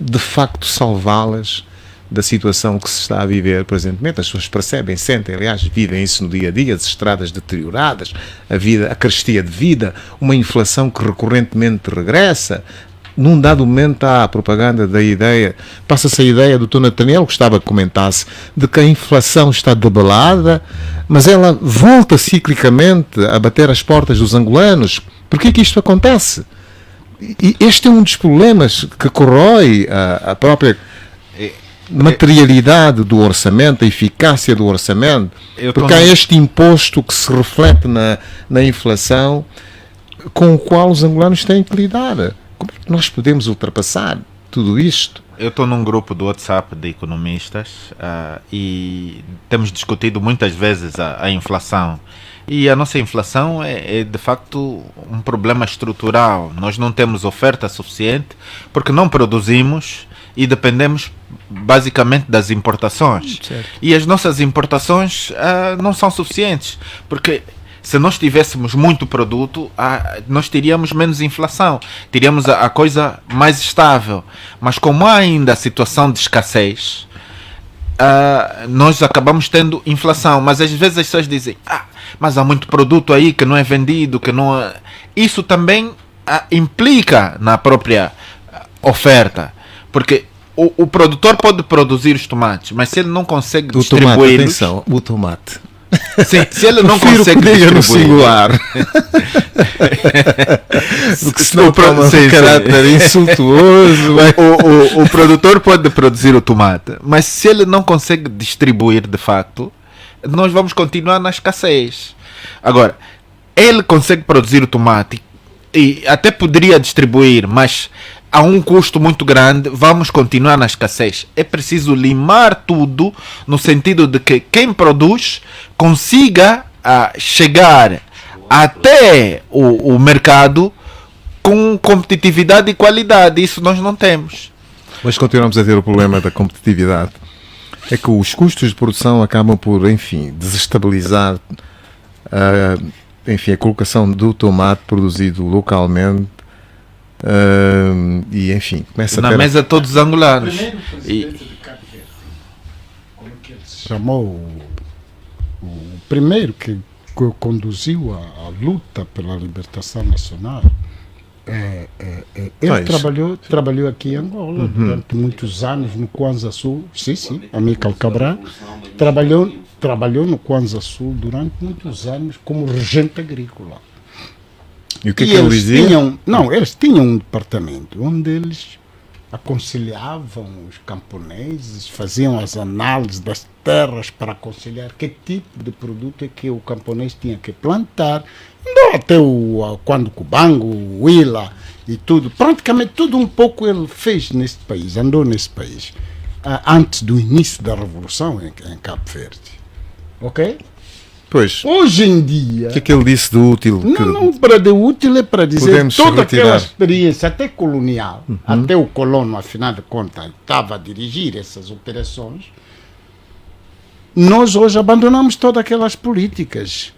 de facto salvá-las da situação que se está a viver presentemente. As pessoas percebem, sentem, aliás, vivem isso no dia a dia, as estradas deterioradas, a carestia de vida, uma inflação que recorrentemente regressa. Num dado momento há a propaganda da ideia, passa-se a ideia do Dr. Nathaniel, gostava que comentasse, de que a inflação está debelada, mas ela volta ciclicamente a bater as portas dos angolanos. Por que isto acontece? E este é um dos problemas que corrói a própria materialidade do orçamento, a eficácia do orçamento, porque há este imposto que se reflete na inflação com o qual os angolanos têm que lidar. Como é que nós podemos ultrapassar tudo isto? Eu estou num grupo do WhatsApp de economistas e temos discutido muitas vezes a inflação. E a nossa inflação é de facto um problema estrutural. Nós não temos oferta suficiente porque não produzimos e dependemos basicamente das importações. Certo. E as nossas importações não são suficientes, porque se nós tivéssemos muito produto, nós teríamos menos inflação, teríamos a coisa mais estável. Mas como há ainda a situação de escassez, nós acabamos tendo inflação. Mas às vezes as pessoas dizem, mas há muito produto aí que não é vendido, que não é... Isso também implica na própria oferta, porque o produtor pode produzir os tomates, mas se ele não consegue distribuir... Atenção, o tomate. Sim, se ele não Prefiro consegue que diga no distribuir... singular. Porque senão toma um caráter insultuoso. O produtor pode produzir o tomate, mas se ele não consegue distribuir de facto, nós vamos continuar na escassez. Agora, ele consegue produzir o tomate e até poderia distribuir, mas a um custo muito grande, vamos continuar na escassez. É preciso limar tudo no sentido de que quem produz consiga chegar até o mercado com competitividade e qualidade. Isso nós não temos. Mas continuamos a ter o problema da competitividade. É que os custos de produção acabam por, enfim, desestabilizar a colocação do tomate produzido localmente. E enfim, começa na mesa todos os angolanos. Chamou o primeiro que conduziu a luta pela libertação nacional. Ele trabalhou aqui em Angola durante muitos anos no Kwanza Sul. Sim, Amílcar Cabral trabalhou no Kwanza Sul durante muitos anos como regente agrícola. E o que é que ele dizia? Eles tinham um departamento onde eles aconselhavam os camponeses, faziam as análises das terras para aconselhar que tipo de produto é que o camponês tinha que plantar. Até quando Cubango, o Huila e tudo, praticamente tudo um pouco ele fez neste país, andou nesse país, antes do início da Revolução em Cabo Verde. Ok? Pois. Hoje em dia... O que é que ele disse de útil? Não, para de útil é para dizer Podemos toda retirar. aquela experiência, até colonial, até o colono, afinal de contas, estava a dirigir essas operações. Nós hoje abandonamos todas aquelas políticas.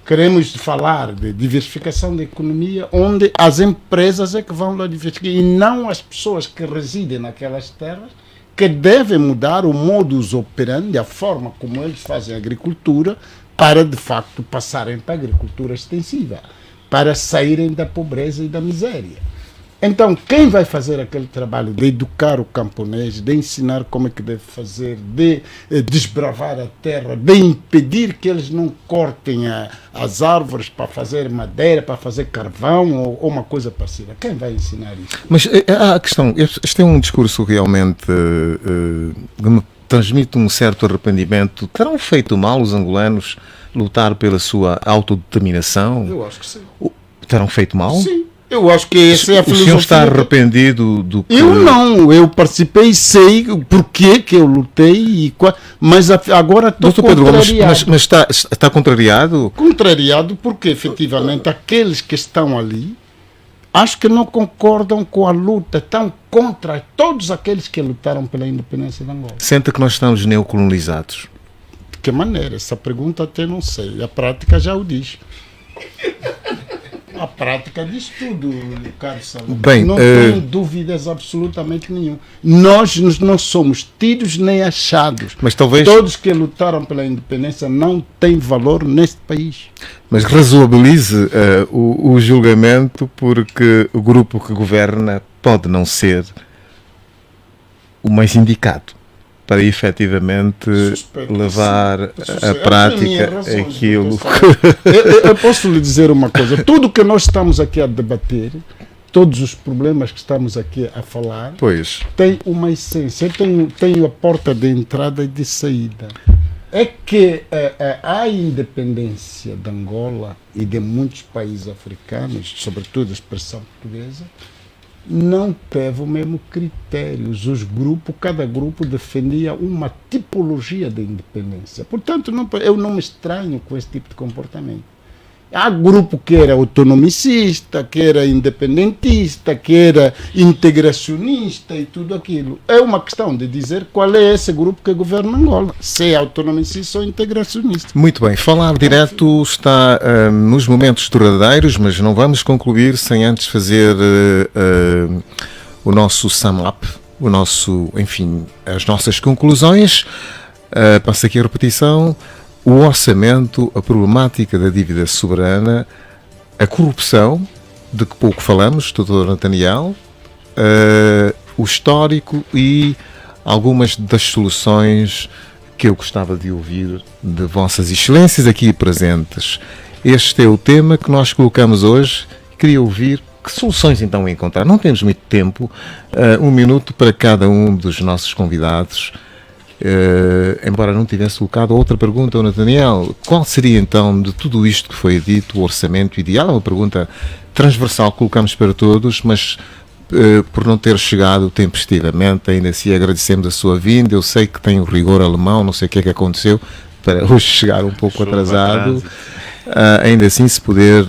Queremos falar de diversificação da economia, onde as empresas é que vão lá diversificar, e não as pessoas que residem naquelas terras, que devem mudar o modus operandi, a forma como eles fazem a agricultura, para de facto passarem para a agricultura extensiva, para saírem da pobreza e da miséria. Então, quem vai fazer aquele trabalho de educar o camponês, de ensinar como é que deve fazer, de desbravar a terra, de impedir que eles não cortem as árvores para fazer madeira, para fazer carvão ou uma coisa parecida? Quem vai ensinar isso? Mas a questão, este é um discurso realmente que me transmite um certo arrependimento. Terão feito mal os angolanos lutar pela sua autodeterminação? Eu acho que sim. Terão feito mal? Sim. Eu acho que essa é a filosofia. O senhor está arrependido do que... Eu não, eu participei e sei porquê que eu lutei, mas agora estou contrariado. Mas está contrariado? Contrariado porque, efetivamente, aqueles que estão ali, acho que não concordam com a luta, estão contra todos aqueles que lutaram pela independência de Angola. Sente que nós estamos neocolonizados? De que maneira? Essa pergunta até não sei, a prática já o diz. A prática diz tudo, Carlos Salomão. Bem, não tenho dúvidas absolutamente nenhuma. Nós não somos tidos nem achados. Mas talvez... Todos que lutaram pela independência não têm valor neste país. Mas razoabilize o julgamento, porque o grupo que governa pode não ser o mais indicado para efetivamente levar à prática aquilo que... Eu posso lhe dizer uma coisa. Tudo que nós estamos aqui a debater, todos os problemas que estamos aqui a falar, pois, tem uma essência. Eu tenho a porta de entrada e de saída. É que a independência de Angola e de muitos países africanos, sobretudo a expressão portuguesa, não teve o mesmo critério. Cada grupo defendia uma tipologia de independência. Portanto, eu não me estranho com esse tipo de comportamento. Há grupo que era autonomicista, que era independentista, que era integracionista e tudo aquilo. É uma questão de dizer qual é esse grupo que governa Angola, se é autonomicista ou integracionista. Muito bem, falar direto está nos momentos derradeiros, mas não vamos concluir sem antes fazer o nosso sum up, as nossas conclusões. Passo aqui a repetição. O orçamento, a problemática da dívida soberana, a corrupção, de que pouco falamos, Dr. Nathaniel, o histórico e algumas das soluções que eu gostava de ouvir de Vossas Excelências aqui presentes. Este é o tema que nós colocamos hoje. Queria ouvir que soluções então encontrar. Não temos muito tempo, 1 minuto para cada um dos nossos convidados. Embora não tivesse colocado outra pergunta ao Nathaniel, qual seria então de tudo isto que foi dito o orçamento ideal? É uma pergunta transversal que colocamos para todos, mas por não ter chegado tempestivamente, ainda assim agradecemos a sua vinda. Eu sei que tem o rigor alemão, não sei o que é que aconteceu para hoje chegar um pouco atrasado. Ainda assim, se puder,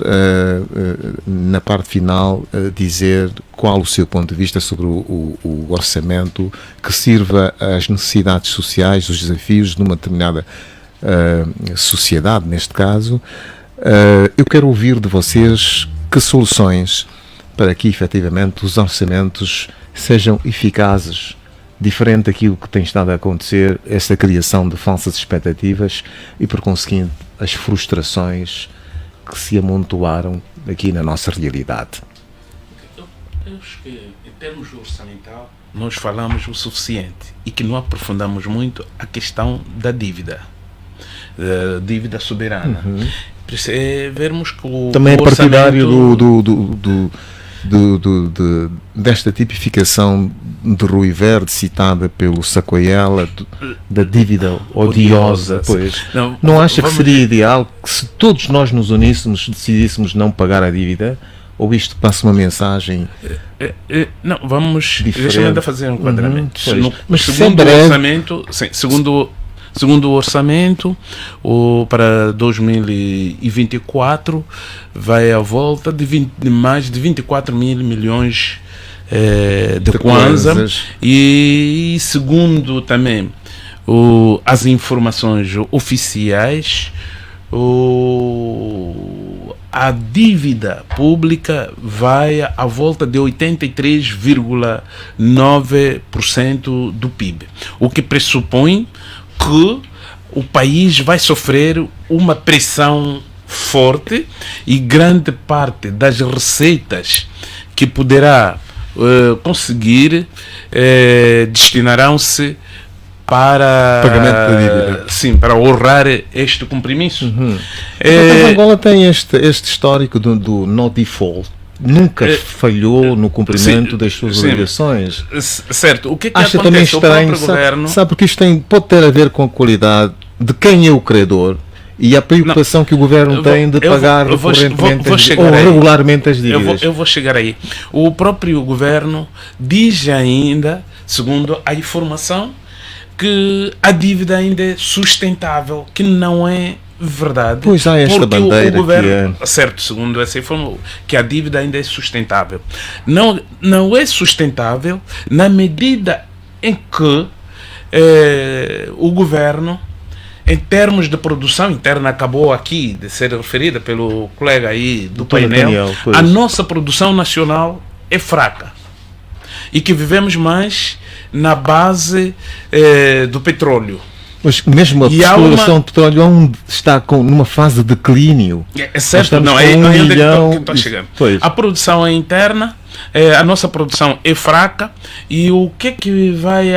na parte final, dizer qual o seu ponto de vista sobre o orçamento que sirva às necessidades sociais, os desafios de uma determinada sociedade, neste caso. Eu quero ouvir de vocês que soluções para que, efetivamente, os orçamentos sejam eficazes, diferente daquilo que tem estado a acontecer, esta criação de falsas expectativas e, por conseguinte, as frustrações que se amontoaram aqui na nossa realidade. Eu acho que, em termos orçamental, nós falamos o suficiente e que não aprofundamos muito a questão da dívida soberana. Vermos que o também é partidário orçamento... desta tipificação de Rui Verde citada pelo Sacoiela da dívida odiosa. Pois. Não acha que seria ideal que, se todos nós nos uníssemos, decidíssemos não pagar a dívida? Ou isto passa uma mensagem não, vamos... Deixa-me ainda fazer um enquadramento. Mas segundo o orçamento, sim, Segundo o orçamento, para 2024 vai à volta de mais de 24 mil milhões de kwanza. E segundo também as informações oficiais, a dívida pública vai à volta de 83,9% do PIB, o que pressupõe que o país vai sofrer uma pressão forte e grande parte das receitas que poderá conseguir destinarão-se para pagamento da dívida. Sim, para honrar este compromisso. Mas Angola tem este histórico do no default. Nunca falhou no cumprimento das suas obrigações. Certo. O que Acha acontece? também estranho, Governo... sabe, porque isto pode ter a ver com a qualidade de quem é o credor e a preocupação que o governo tem de pagar recorrentemente ou regularmente as dívidas. Eu vou chegar aí. O próprio governo diz ainda, segundo a informação, que a dívida ainda é sustentável, que não é verdade. Pois há esta porque bandeira o governo, certo, segundo essa informação, que a dívida ainda é sustentável. Não é sustentável na medida em que o governo, em termos de produção interna, acabou aqui de ser referida pelo colega aí do painel, Daniel, a nossa produção nacional é fraca e que vivemos mais na base do petróleo. Mas mesmo a exploração de petróleo está numa fase de declínio. É certo, não, é onde eu estou chegando. A produção é interna, a nossa produção é fraca, e o que vai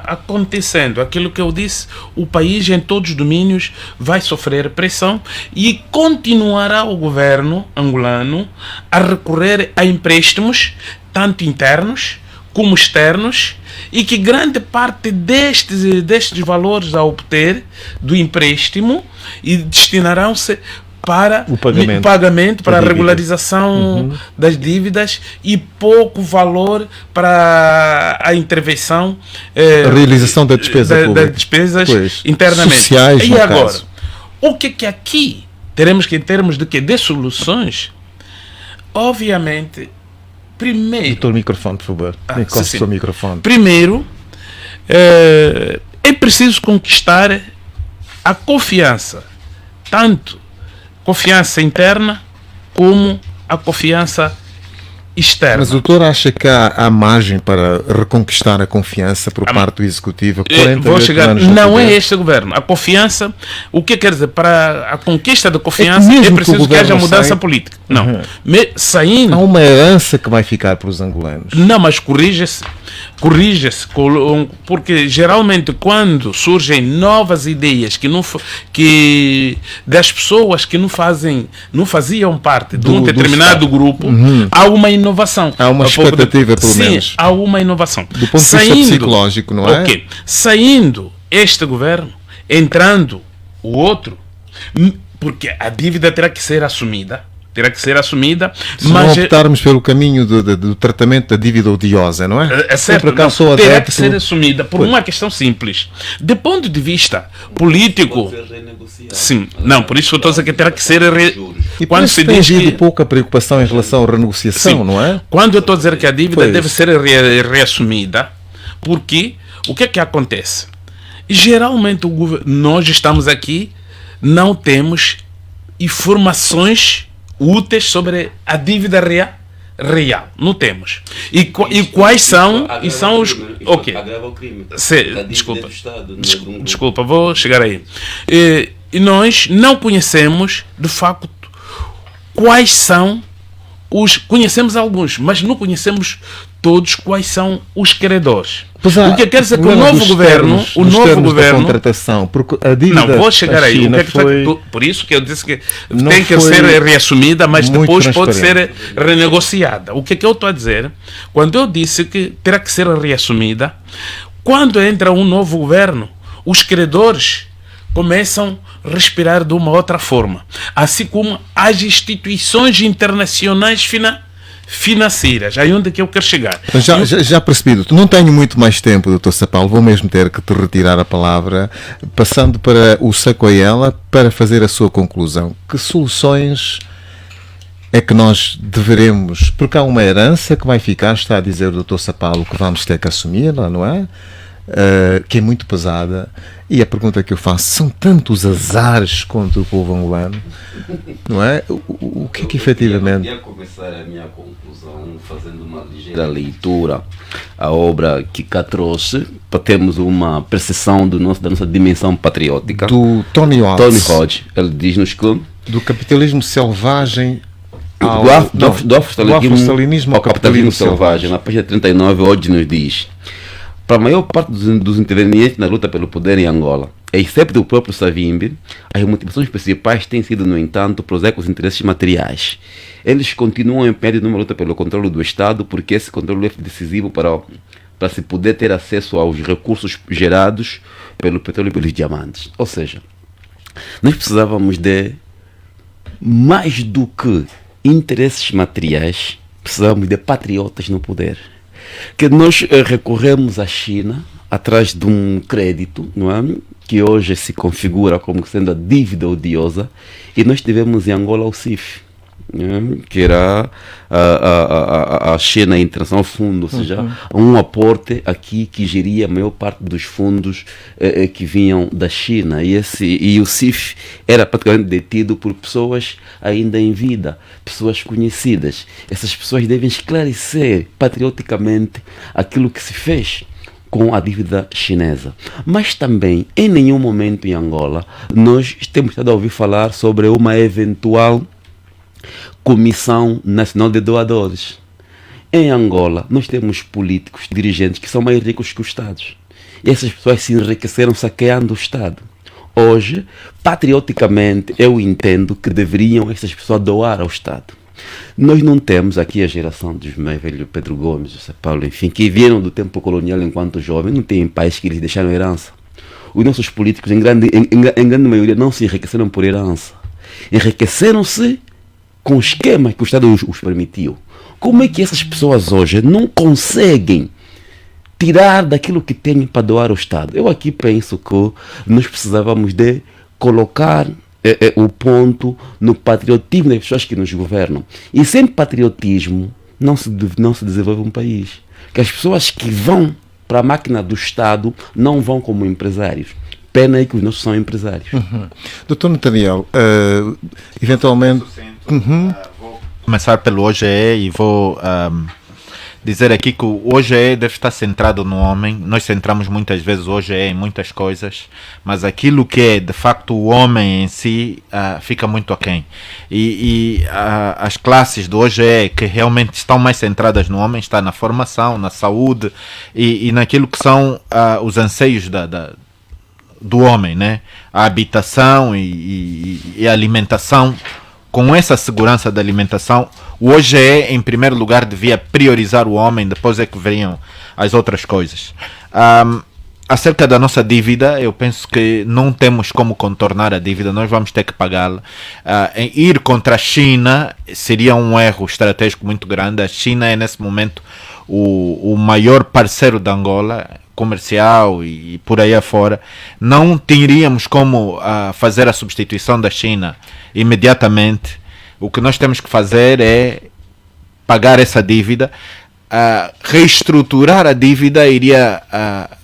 acontecendo? Aquilo que eu disse, o país em todos os domínios vai sofrer pressão e continuará o governo angolano a recorrer a empréstimos, tanto internos como externos, e que grande parte destes valores a obter do empréstimo e destinarão-se para o pagamento para a regularização das dívidas e pouco valor para a intervenção, a realização da despesa pública, das despesas internamente. Sociais, e agora, o que aqui teremos que, em termos de soluções, obviamente, primeiro... Doutor, microfone, por favor. Encoste o seu microfone. Primeiro, é preciso conquistar a confiança, tanto confiança interna como a confiança externa. Mas o doutor acha que há margem para reconquistar a confiança por parte do Executivo? Vou chegar. Não é este governo. A confiança, o que quer dizer? Para a conquista da confiança é preciso que haja mudança política. Não. Saindo... Há uma herança que vai ficar para os angolanos. Não, mas corrija-se, porque geralmente quando surgem novas ideias que das pessoas que não faziam parte de um determinado grupo, há uma inovação. Há uma expectativa, pelo menos. Sim, há uma inovação. Do ponto de vista psicológico, não é? Ok. Saindo este governo, entrando o outro, porque a dívida terá que ser assumida. Se não optarmos pelo caminho do tratamento da dívida odiosa, não é? É certo, terá que ser assumida por uma questão simples. De ponto de vista político, sim, não, por isso eu estou a dizer que terá que ser e quando se diz que pouca preocupação em relação à renegociação, sim, não é? Quando eu estou a dizer que a dívida deve ser reassumida, porque o que acontece? Geralmente nós estamos aqui, não temos informações úteis sobre a dívida real. Não temos. E quais são os... Ok. Desculpa, vou chegar aí. E nós não conhecemos, de facto, quais são conhecemos alguns, mas não conhecemos todos quais são os credores. O que quer dizer que o novo governo... contratação, porque a dívida... Não, vou chegar aí. Por isso que eu disse que tem que ser reassumida, mas depois pode ser renegociada. O que eu estou a dizer? Quando eu disse que terá que ser reassumida, quando entra um novo governo, os credores começam a respirar de uma outra forma. Assim como as instituições internacionais financeiras. Aí onde é que eu quero chegar? Já percebi, doutor. Não tenho muito mais tempo, doutor Sapalo, vou mesmo ter que te retirar a palavra, passando para o Sacoiela para fazer a sua conclusão. Que soluções é que nós deveremos, porque há uma herança que vai ficar, está a dizer o doutor Sapalo, que vamos ter que assumir, não é? Que é muito pesada, e a pergunta que eu faço, são tantos azares contra o povo angolano, não é? O que é que efetivamente... Eu queria começar a minha conclusão fazendo uma ligeira leitura à obra que cá trouxe, para termos uma percepção da nossa dimensão patriótica. Do Tony Hodge, ele diz-nos que... Do capitalismo selvagem do afrostalinismo ao capitalismo selvagem. Na página 39, Hodge nos diz: para a maior parte dos intervenientes na luta pelo poder em Angola, excepto o próprio Savimbi, as motivações principais têm sido, no entanto, prosecos interesses materiais. Eles continuam empenhados numa luta pelo controle do Estado, porque esse controle é decisivo para se poder ter acesso aos recursos gerados pelo petróleo e pelos diamantes. Ou seja, nós precisávamos de mais do que interesses materiais, precisamos de patriotas no poder. Que nós recorremos à China atrás de um crédito, não é? Que hoje se configura como sendo a dívida odiosa, e nós tivemos em Angola o CIF, que era a China Internacional Fundo, ou seja, um aporte aqui que geria a maior parte dos fundos que vinham da China, e o CIF era praticamente detido por pessoas ainda em vida, pessoas conhecidas. Essas pessoas devem esclarecer patrioticamente aquilo que se fez com a dívida chinesa. Mas também, em nenhum momento em Angola, nós temos estado a ouvir falar sobre uma eventual Comissão Nacional de Doadores. Em Angola, nós temos políticos, dirigentes que são mais ricos que os Estados. E essas pessoas se enriqueceram saqueando o Estado. Hoje, patrioticamente, eu entendo que deveriam essas pessoas doar ao Estado. Nós não temos aqui a geração dos mais velhos, Pedro Gomes, José Paulo, enfim, que vieram do tempo colonial enquanto jovens, não têm pais que lhes deixaram herança. Os nossos políticos, em grande maioria, não se enriqueceram por herança. Enriqueceram-se com o esquema que o Estado os permitiu. Como é que essas pessoas hoje não conseguem tirar daquilo que têm para doar ao Estado? Eu aqui penso que nós precisávamos de colocar o ponto no patriotismo das pessoas que nos governam. E sem patriotismo não se desenvolve um país. Que as pessoas que vão para a máquina do Estado não vão como empresários. Pena é que os nossos são empresários. Doutor Nathaniel, eventualmente... Vou começar pelo OGE e vou dizer aqui que o OGE deve estar centrado no homem. Nós centramos muitas vezes o OGE em muitas coisas, mas aquilo que é de facto o homem em si fica muito aquém. E as classes do OGE que realmente estão mais centradas no homem, está na formação, na saúde e naquilo que são os anseios do homem, né? A habitação e a alimentação. Com essa segurança da alimentação, o OGE, em primeiro lugar, devia priorizar o homem, depois é que veriam as outras coisas. Acerca da nossa dívida, eu penso que não temos como contornar a dívida, nós vamos ter que pagá-la. Ir contra a China seria um erro estratégico muito grande. A China é, nesse momento, o maior parceiro da Angola, comercial e por aí afora. Não teríamos como fazer a substituição da China imediatamente. O que nós temos que fazer é pagar essa dívida. Reestruturar a dívida iria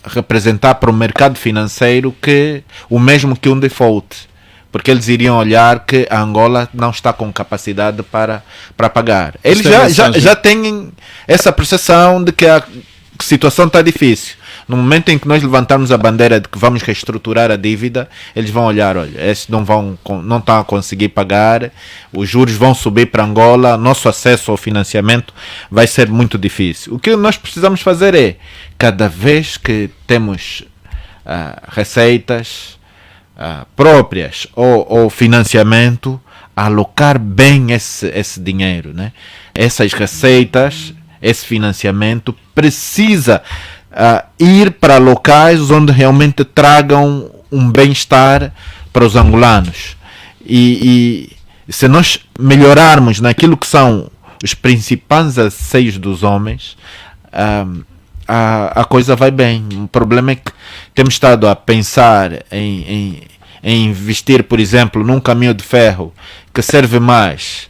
representar para o mercado financeiro o mesmo que um default, porque eles iriam olhar que a Angola não está com capacidade para pagar. Eles já têm essa percepção de que a situação está difícil. No momento em que nós levantarmos a bandeira de que vamos reestruturar a dívida, eles vão olhar, olha, esses não estão a conseguir pagar, os juros vão subir para Angola, nosso acesso ao financiamento vai ser muito difícil. O que nós precisamos fazer é, cada vez que temos receitas próprias ou financiamento, alocar bem esse dinheiro, né? Essas receitas, esse financiamento precisa ir para locais onde realmente tragam um bem-estar para os angolanos. E se nós melhorarmos naquilo que são os principais anseios dos homens, a coisa vai bem. O problema é que temos estado a pensar em investir, por exemplo, num caminho de ferro que serve mais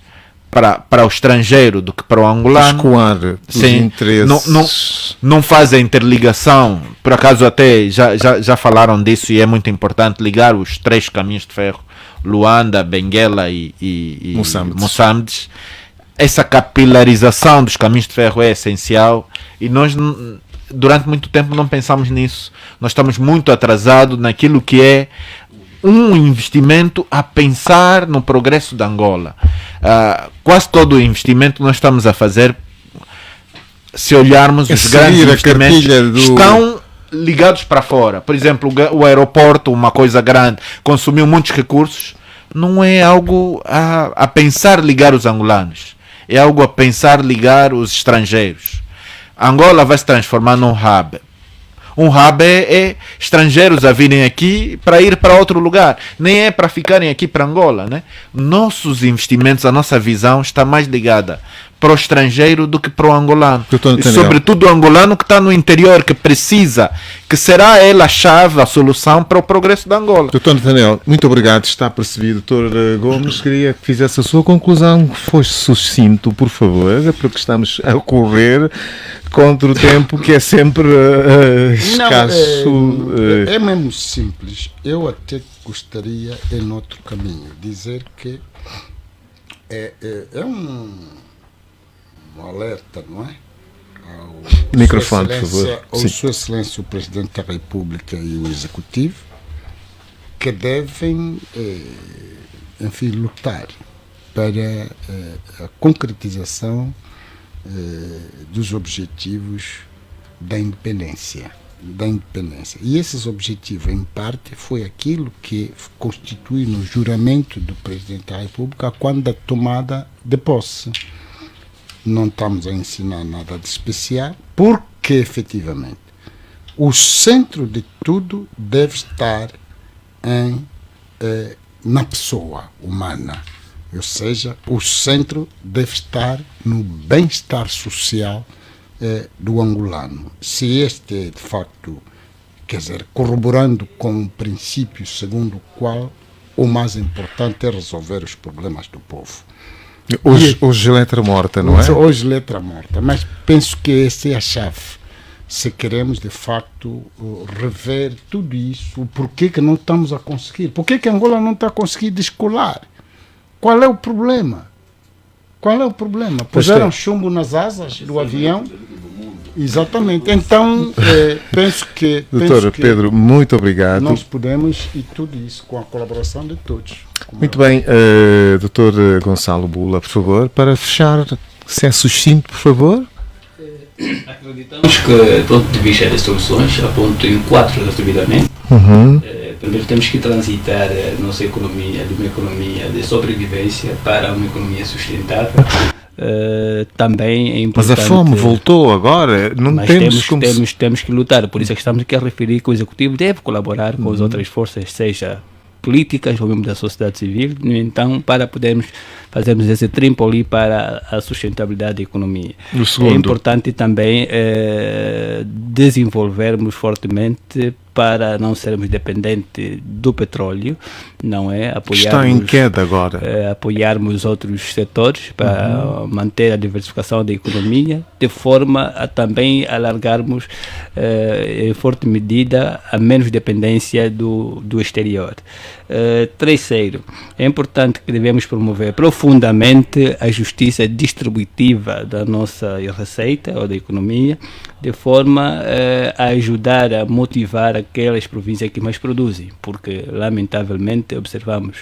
para o estrangeiro do que para o angolano. Escoar os Sim, interesses. não faz a interligação. Por acaso até já falaram disso e é muito importante ligar os 3 caminhos de ferro, Luanda, Benguela e Moçambique. Essa capilarização dos caminhos de ferro é essencial e nós durante muito tempo não pensamos nisso. Nós estamos muito atrasados naquilo que é um investimento a pensar no progresso da Angola. Quase todo o investimento nós estamos a fazer, se olharmos os grandes investimentos, estão ligados para fora. Por exemplo, o aeroporto, uma coisa grande, consumiu muitos recursos, não é algo a pensar ligar os angolanos, é algo a pensar ligar os estrangeiros. A Angola vai se transformar num hub. Um hub é estrangeiros a virem aqui para ir para outro lugar, nem é para ficarem aqui para Angola, né? Nossos investimentos, a nossa visão está mais ligada para o estrangeiro do que para o angolano. E sobretudo o angolano que está no interior, que precisa, que será ele a chave, a solução para o progresso da Angola. Doutor Nathaniel, muito obrigado, está percebido. Doutor Gomes, queria que fizesse a sua conclusão, que fosse sucinto, por favor, porque estamos a correr contra o tempo, que é sempre escasso. É mesmo simples. Eu até gostaria, em outro caminho, dizer que é um alerta, não é? Microfone, por favor. Ao Sua Excelência o Presidente da República e o Executivo, que devem, enfim, lutar para a concretização dos objetivos da independência. E esses objetivos, em parte, foi aquilo que constitui no juramento do Presidente da República quando da tomada de posse. Não estamos a ensinar nada de especial, porque efetivamente o centro de tudo deve estar na pessoa humana, ou seja, o centro deve estar no bem-estar social do angolano. Se este é de facto, quer dizer, corroborando com o princípio segundo o qual o mais importante é resolver os problemas do povo. Hoje letra morta, não é? Hoje letra morta, mas penso que essa é a chave. Se queremos de facto rever tudo isso, porquê que não estamos a conseguir? Porquê que Angola não está a conseguir descolar? Qual é o problema? Puseram chumbo nas asas do avião? Exatamente. Então, penso que... Doutor Pedro, muito obrigado. Nós podemos, e tudo isso com a colaboração de todos. Muito bem, doutor Gonçalo Bula, por favor, para fechar, se é sucinto, por favor. Acreditamos que, do ponto de vista das soluções, aponto em 4 rapidamente. Primeiro temos que transitar a nossa economia de uma economia de sobrevivência para uma economia sustentável. Também é importante... Mas a fome voltou agora, temos que lutar, por isso é que estamos aqui a referir que o Executivo deve colaborar com as outras forças, seja políticas ou mesmo da sociedade civil, então para podermos fazermos esse trampolim para a sustentabilidade da economia. É importante também desenvolvermos fortemente para não sermos dependentes do petróleo, não é? Está em queda agora. Apoiarmos outros setores para manter a diversificação da economia, de forma a também alargarmos em forte medida a menos dependência do exterior. Terceiro, é importante que devemos promover profundamente a justiça distributiva da nossa receita ou da economia, de forma a ajudar a motivar aquelas províncias que mais produzem, porque lamentavelmente observamos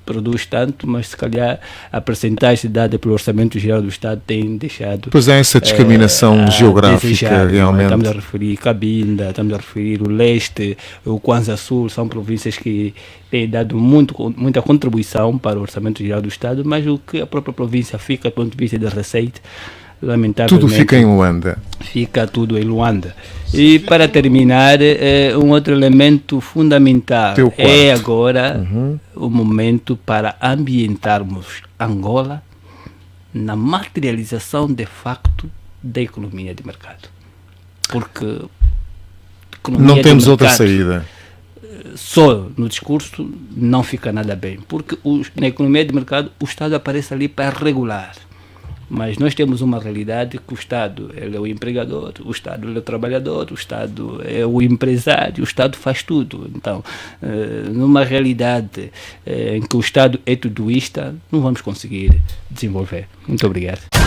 produz tanto, mas se calhar a percentagem dada pelo Orçamento Geral do Estado tem deixado... Pois é, essa discriminação geográfica, realmente. Estamos a referir Cabinda, estamos a referir o Leste, o Kwanza Sul, são províncias que têm dado muita contribuição para o Orçamento Geral do Estado, mas o que a própria província fica do ponto de vista da receita, lamentavelmente... Tudo fica em Luanda. Fica tudo em Luanda. E para terminar, um outro elemento fundamental é agora o momento para ambientarmos Angola na materialização de facto da economia de mercado. Porque Não temos outra saída. Só no discurso não fica nada bem, porque na economia de mercado o Estado aparece ali para regular, mas nós temos uma realidade que o Estado ele é o empregador, o Estado ele é o trabalhador, o Estado é o empresário, o Estado faz tudo. Então, numa realidade em que o Estado é tudo isto, não vamos conseguir desenvolver. Muito obrigado.